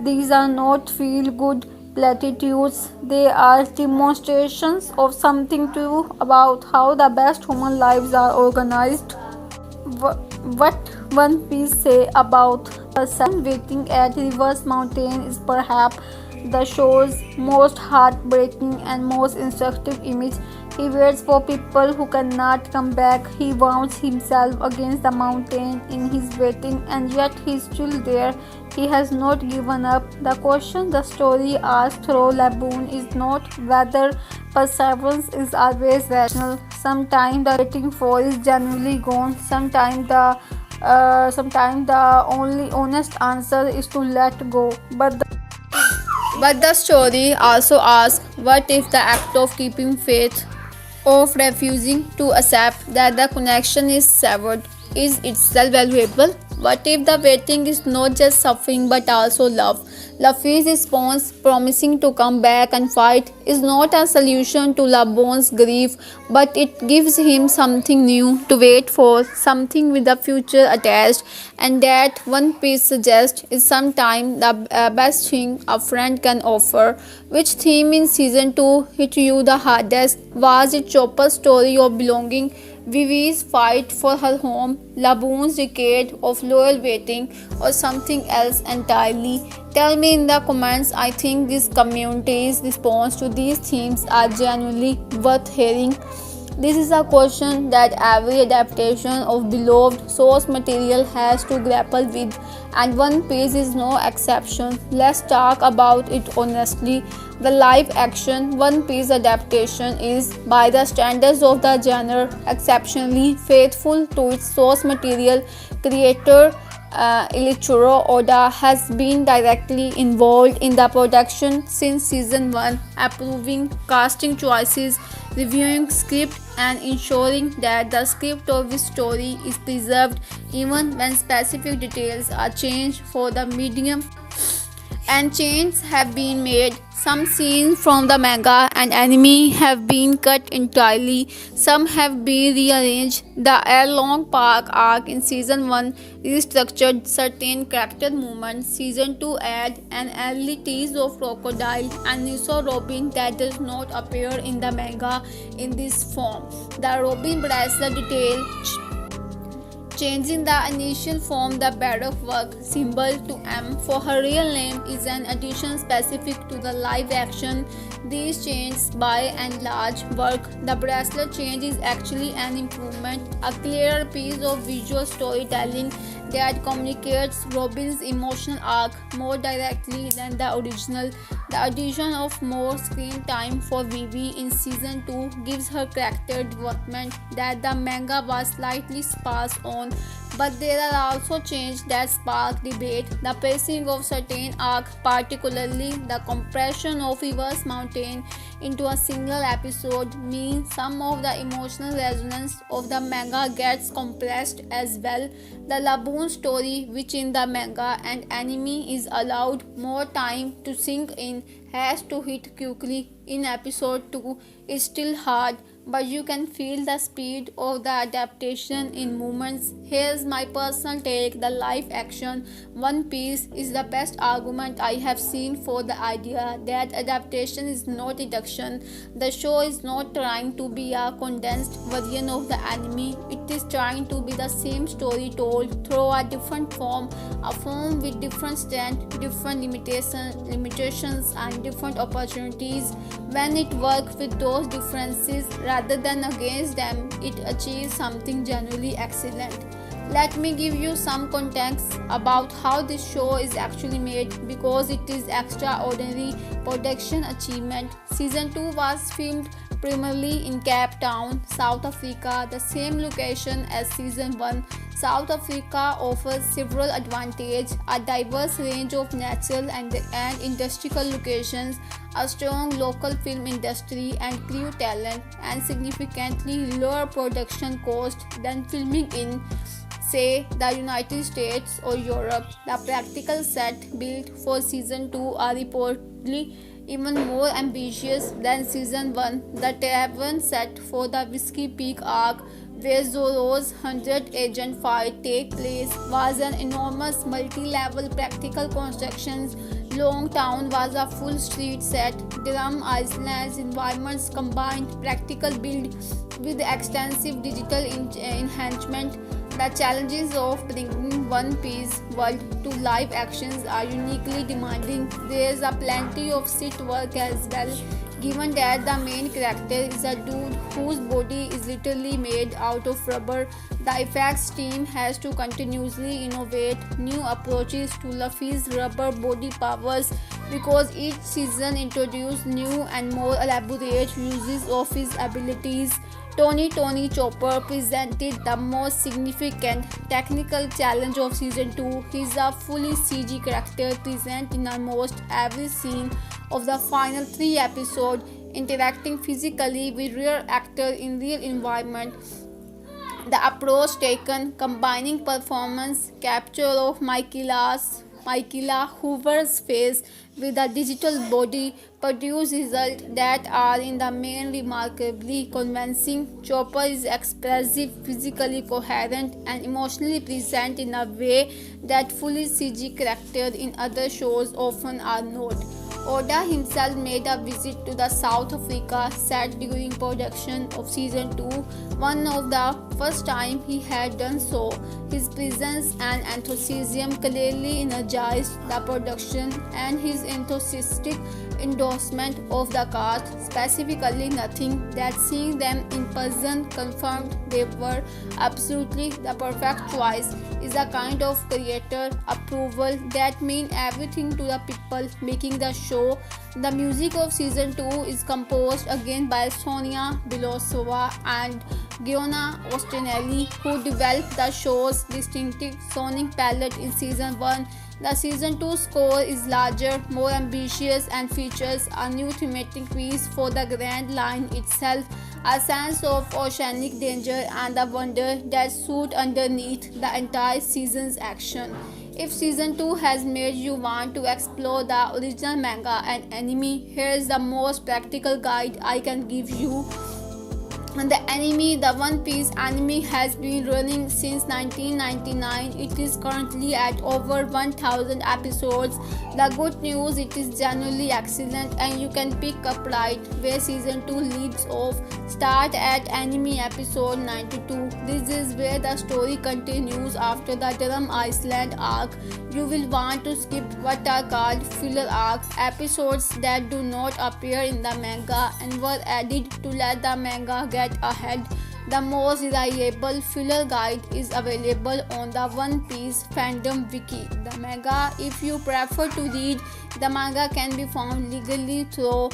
These are not feel-good platitudes, they are demonstrations of something true about how the best human lives are organized. What One Piece say about the sun waiting at Reverse Mountain is perhaps the show's most heartbreaking and most instructive image. He waits for people who cannot come back. He wounds himself against the mountain in his waiting, and yet he is still there. He has not given up. The question the story asks through Laboon is not whether perseverance is always rational. Sometimes the waiting for is genuinely gone. Sometimes the only honest answer is to let go. But the story also asks, what if the act of keeping faith, of refusing to accept that the connection is severed, is itself valuable? What if the waiting is not just suffering but also love? Luffy's response, promising to come back and fight, is not a solution to Laboon's grief, but it gives him something new to wait for, something with the future attached, and that One Piece suggests is sometimes the best thing a friend can offer. Which theme in season 2 hit you the hardest? Was it Chopper's story of belonging, Vivi's fight for her home, Laboon's decade of loyal waiting, or something else entirely? Tell me in the comments. I think this community's response to these themes are genuinely worth hearing. This is a question that every adaptation of beloved source material has to grapple with, and One Piece is no exception. Let's talk about it honestly. The live-action One Piece adaptation is, by the standards of the genre, exceptionally faithful to its source material. Creator Eiichiro Oda has been directly involved in the production since season 1, approving casting choices, reviewing script, and ensuring that the script of his story is preserved even when specific details are changed for the medium. And changes have been made. Some scenes from the manga and anime have been cut entirely. Some have been rearranged. The Long Park arc in season 1 restructured certain character movements. Season 2 add an early tease of Crocodile and Nico Robin that does not appear in the manga in this form. The Robin bracelet detail changing the initial form, the bed of work symbol, to M for her real name is an addition specific to the live action. These changes by and large work. The bracelet change is actually an improvement, a clearer piece of visual storytelling that communicates Robin's emotional arc more directly than the original. The addition of more screen time for Vivi in season 2 gives her character development that the manga was slightly sparse on, but there are also changes that spark debate. The pacing of certain arcs, particularly the compression of Reverse Mountain into a single episode, means some of the emotional resonance of the manga gets compressed as well. The Laboon story, which in the manga and anime is allowed more time to sink in, has to hit quickly in episode 2, is still hard, but you can feel the speed of the adaptation in moments. Here's my personal take: the live action One Piece is the best argument I have seen for the idea that adaptation is not reduction. The show is not trying to be a condensed version of the anime, it is trying to be the same story told through a different form, a form with different strength, different limitations, and different opportunities. When it works with those differences rather than against them, it achieves something genuinely excellent. Let me give you some context about how this show is actually made, because it is extraordinary production achievement. Season 2 was filmed primarily in Cape Town, South Africa, the same location as season 1. South Africa offers several advantages: a diverse range of natural and industrial locations, a strong local film industry and crew talent, and significantly lower production cost than filming in, say, the United States or Europe. The practical set built for season 2 are reportedly even more ambitious than season 1. The tavern set for the Whisky Peak arc, where Zoro's 100 agent fight take place, was an enormous multi-level practical construction. Loguetown was a full street set. Drum Island's environments combined practical build with extensive digital enhancement. The challenges of bringing One Piece world to live actions are uniquely demanding. There is a plenty of set work as well, given that the main character is a dude whose body is literally made out of rubber. The effects team has to continuously innovate new approaches to Luffy's rubber body powers, because each season introduces new and more elaborate uses of his abilities. Tony Chopper presented the most significant technical challenge of season 2. He is a fully CG character present in almost every scene of the final 3 episodes, interacting physically with real actors in real environment. The approach taken, combining performance capture of Michaela Hoover's face with a digital body, produce results that are in the main remarkably convincing. Chopper is expressive, physically coherent, and emotionally present in a way that fully CG characters in other shows often are not. Oda himself made a visit to the South Africa set during production of season 2, one of the first time he had done so. His presence and enthusiasm clearly energized the production, and his enthusiastic endorsement of the cast, specifically nothing that seeing them in person confirmed they were absolutely the perfect choice, is a kind of creator approval that means everything to the people making the show. The music of season 2 is composed again by Sonia Belosova and Giona Ostinelli, who developed the show's distinctive sonic palette in season 1. The season 2 score is larger, more ambitious, and features a new thematic piece for the Grand Line itself, a sense of oceanic danger and the wonder that soot underneath the entire season's action. If season 2 has made you want to explore the original manga and anime, here is the most practical guide I can give you. The anime, the One Piece anime, has been running since 1999. It is currently at over 1000 episodes. The good news, it is genuinely excellent and you can pick up right where season 2 leaves off. Start at anime episode 92. This is where the story continues after the Drum Island arc. You will want to skip what are called filler arcs, episodes that do not appear in the manga and were added to let the manga get ahead. The most reliable filler guide is available on the One Piece fandom wiki. The manga, if you prefer to read, the manga can be found legally through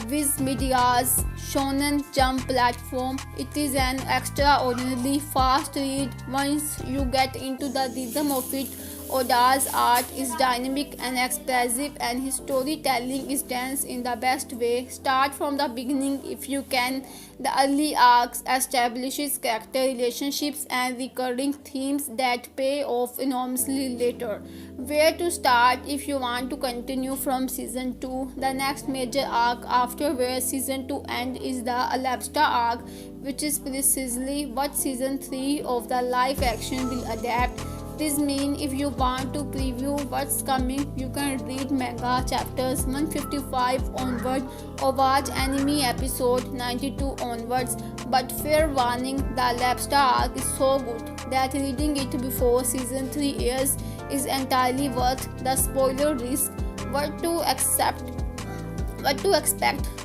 Viz Media's Shonen Jump platform. It is an extraordinarily fast read once you get into the rhythm of it. Oda's art is dynamic and expressive, and his storytelling is dense in the best way. Start from the beginning if you can. The early arcs establishes character relationships and recurring themes that pay off enormously later. Where to start if you want to continue from season 2? The next major arc after where season 2 ends is the Alabasta arc, which is precisely what season 3 of the live action will adapt. This means if you want to preview what's coming, you can read manga chapters 155 onward or watch anime episode 92 onwards. But fair warning, the Alabasta arc is so good that reading it before season 3 airs is entirely worth the spoiler risk. What to expect?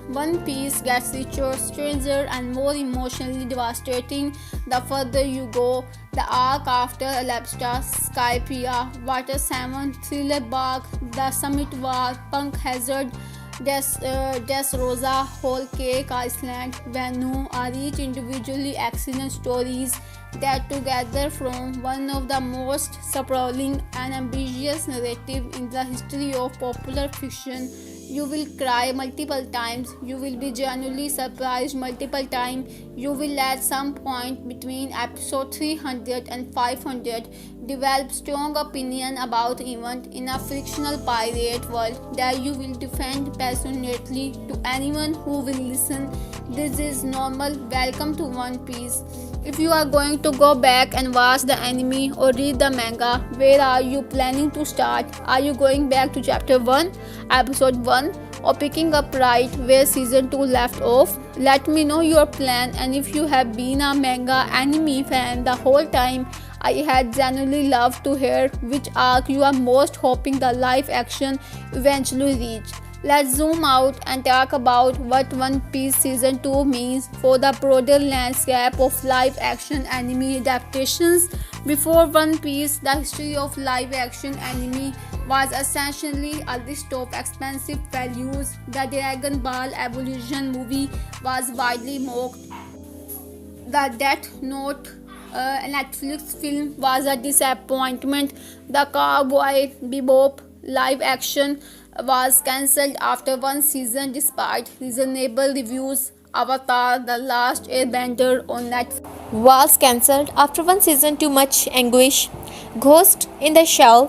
One Piece gets richer, stranger, and more emotionally devastating the further you go. The arc after Alabasta, Skypiea, Water 7, Thriller Bark, The Summit War, Punk Hazard, Des Rosa, Whole Cake Island, Venu are each individually excellent stories that together form one of the most sprawling and ambitious narratives in the history of popular fiction. You will cry multiple times, you will be genuinely surprised multiple times, you will at some point between episode 300 and 500 develop strong opinion about event in a fictional pirate world that you will defend passionately to anyone who will listen. This is normal. Welcome to One Piece. If you are going to go back and watch the anime or read the manga, where are you planning to start? Are you going back to chapter 1, episode 1, or picking up right where season 2 left off? Let me know your plan, and if you have been a manga anime fan the whole time, I had genuinely loved to hear which arc you are most hoping the live action eventually reach. Let's zoom out and talk about what One Piece Season 2 means for the broader landscape of live action anime adaptations. Before One Piece, the history of live action anime was essentially a list of expensive values. The Dragon Ball Evolution movie was widely mocked. The Death Note Netflix film was a disappointment. The Cowboy Bebop live action was cancelled after one season despite reasonable reviews. Avatar: The Last Airbender on Netflix Was cancelled after one season. Too much anguish. Ghost in the Shell,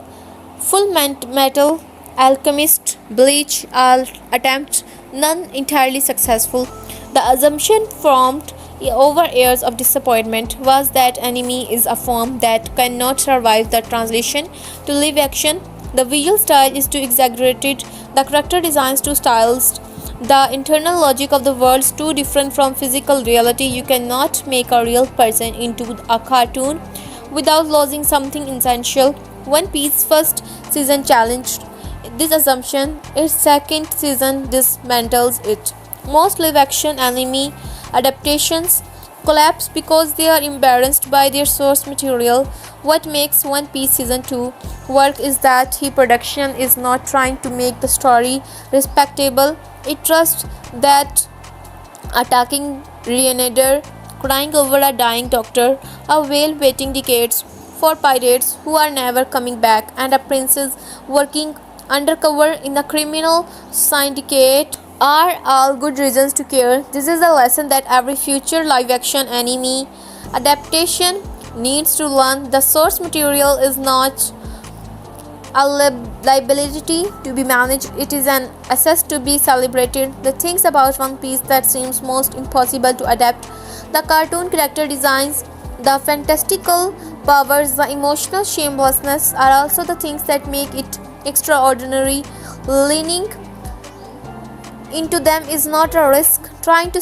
Full Metal Alchemist, Bleach, all attempts, none entirely successful. The assumption formed over years of disappointment was that anime is a form that cannot survive the translation to live action. The visual style is too exaggerated, the character designs too stylized, the internal logic of the worlds too different from physical reality. You cannot make a real person into a cartoon without losing something essential. One Piece first season challenged this assumption, its second season dismantles it. Most live action anime adaptations collapse because they are embarrassed by their source material. What makes One Piece Season 2 work is that production is not trying to make the story respectable. It trusts that attacking Reanider, crying over a dying doctor, a whale waiting decades for pirates who are never coming back, and a princess working undercover in a criminal syndicate are all good reasons to care. This is a lesson that every future live-action anime adaptation needs to learn. The source material is not a liability to be managed. It is an asset to be celebrated. The things about One Piece that seems most impossible to adapt, the cartoon character designs, the fantastical powers, the emotional shamelessness are also the things that make it extraordinary. Leaning into them is not a risk. Trying to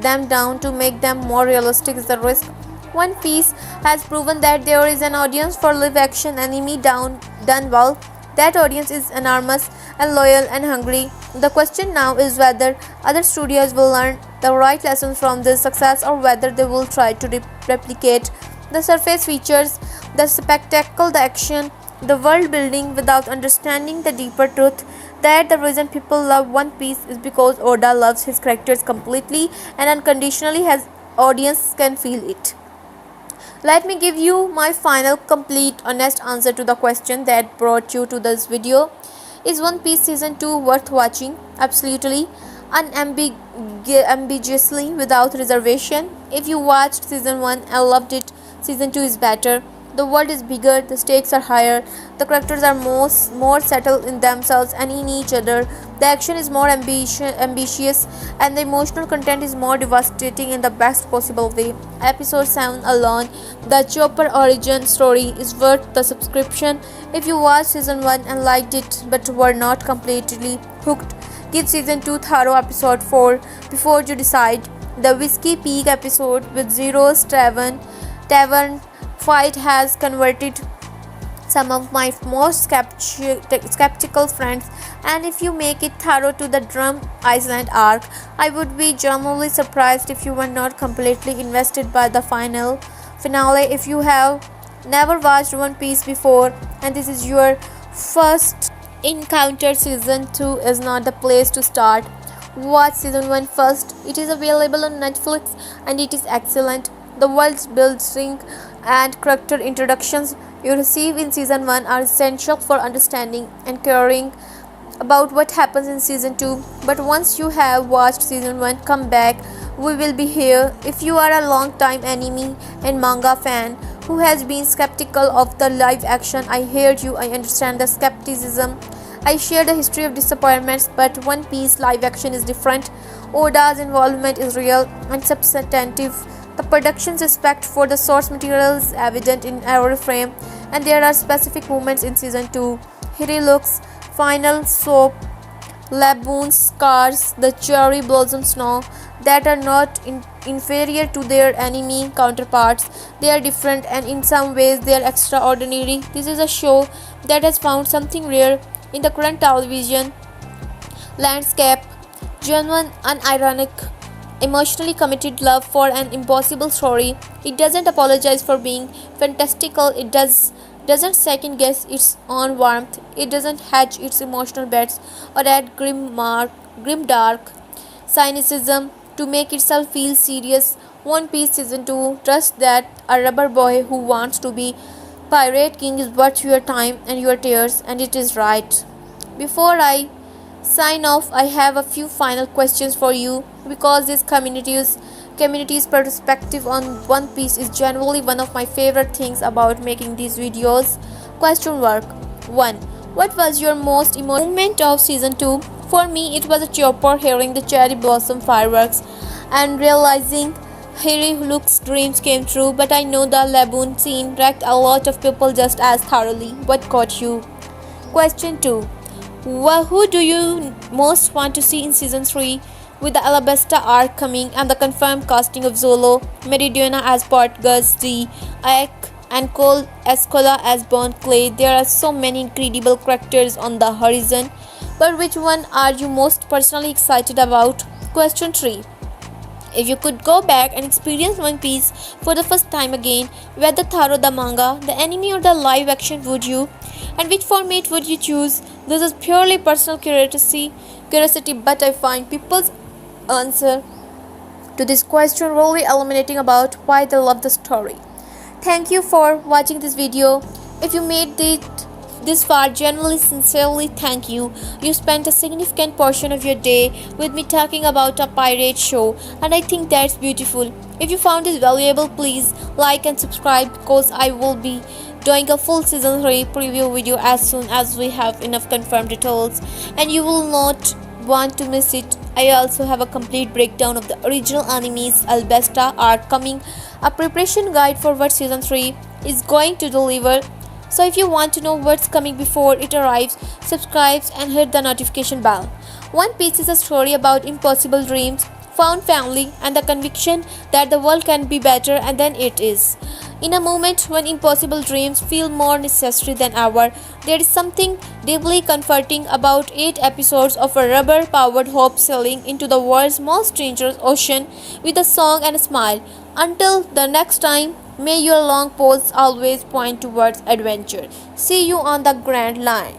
them down to make them more realistic is a risk. One Piece has proven that there is an audience for live action anime done well. That audience is enormous and loyal and hungry. The question now is whether other studios will learn the right lessons from this success or whether they will try to replicate the surface features, the spectacle, the action, the world building without understanding the deeper truth that the reason people love One Piece is because Oda loves his characters completely and unconditionally, his audience can feel it. Let me give you my final, complete, honest answer to the question that brought you to this video. Is One Piece Season 2 worth watching? Absolutely, unambiguously, without reservation. If you watched Season 1 and loved it, Season 2 is better. The world is bigger, the stakes are higher, the characters are more settled in themselves and in each other, the action is more ambitious, and the emotional content is more devastating in the best possible way. Episode 7 alone, the Chopper origin story, is worth the subscription. If you watched Season 1 and liked it but were not completely hooked, give Season 2 thorough Episode 4 before you decide. The Whisky Peak episode with Zero's Tavern fight has converted some of my most skeptical friends, and if you make it thorough to the Drum Island arc, I would be genuinely surprised if you were not completely invested by the finale. If you have never watched One Piece before and this is your first encounter, Season 2 is not the place to start. Watch Season 1 first. It is available on Netflix and it is excellent. The world's building and character introductions you receive in Season 1 are essential for understanding and caring about what happens in Season 2. But once you have watched Season 1, come back. We will be here. If you are a long-time anime and manga fan who has been skeptical of the live action, I hear you. I understand the skepticism. I share the history of disappointments, but One Piece live action is different. Oda's involvement is real and substantive. The production's respect for the source material is evident in every frame, and there are specific moments in Season 2. Hiri looks, final soap, laboons, scars, the cherry blossom snow that are not inferior to their anime counterparts. They are different and in some ways they are extraordinary. This is a show that has found something rare in the current television landscape: genuine, unironic, emotionally committed love for an impossible story. It doesn't apologize for being fantastical. It doesn't second guess its own warmth. It doesn't hedge its emotional bets or add grimdark cynicism to make itself feel serious. One Piece Season 2 trusts that a rubber boy who wants to be Pirate King is worth your time and your tears, and it is right. Before I sign off, I have a few final questions for you, because this community's perspective on One Piece is generally one of my favorite things about making these videos. Question work 1. What was your most emotional moment of Season 2? For me, it was a Chopper hearing the cherry blossom fireworks and realizing Harry Luke's dreams came true, but I know the laboon scene wrecked a lot of people just as thoroughly. What got you? Question 2. Who do you most want to see in Season 3? With the Alabasta arc coming and the confirmed casting of Zolo, Meridiana as Portgas D, Ike and Cole Escola as Bond Clay, there are so many incredible characters on the horizon. But which one are you most personally excited about? Question 3. If you could go back and experience One Piece for the first time again, whether through the manga, the anime or the live action would you? And which format would you choose? This is purely personal curiosity, but I find people's answer to this question really illuminating about why they love the story. Thank you for watching this video. If you made it this far, genuinely, sincerely, thank you. You spent a significant portion of your day with me talking about a pirate show, and I think that's beautiful. If you found this valuable, please like and subscribe, because I will be doing a full season 3 preview video as soon as we have enough confirmed details, and you will not want to miss it. I also have a complete breakdown of the original anime's Alabasta arc coming, a preparation guide for what season 3 is going to deliver. So if you want to know what's coming before it arrives, subscribe and hit the notification bell. One Piece is a story about impossible dreams, found family, and the conviction that the world can be better than it is. In a moment when impossible dreams feel more necessary than ever, there is something deeply comforting about 8 episodes of a rubber-powered hope sailing into the world's most dangerous ocean with a song and a smile. Until the next time, may your long posts always point towards adventure. See you on the Grand Line.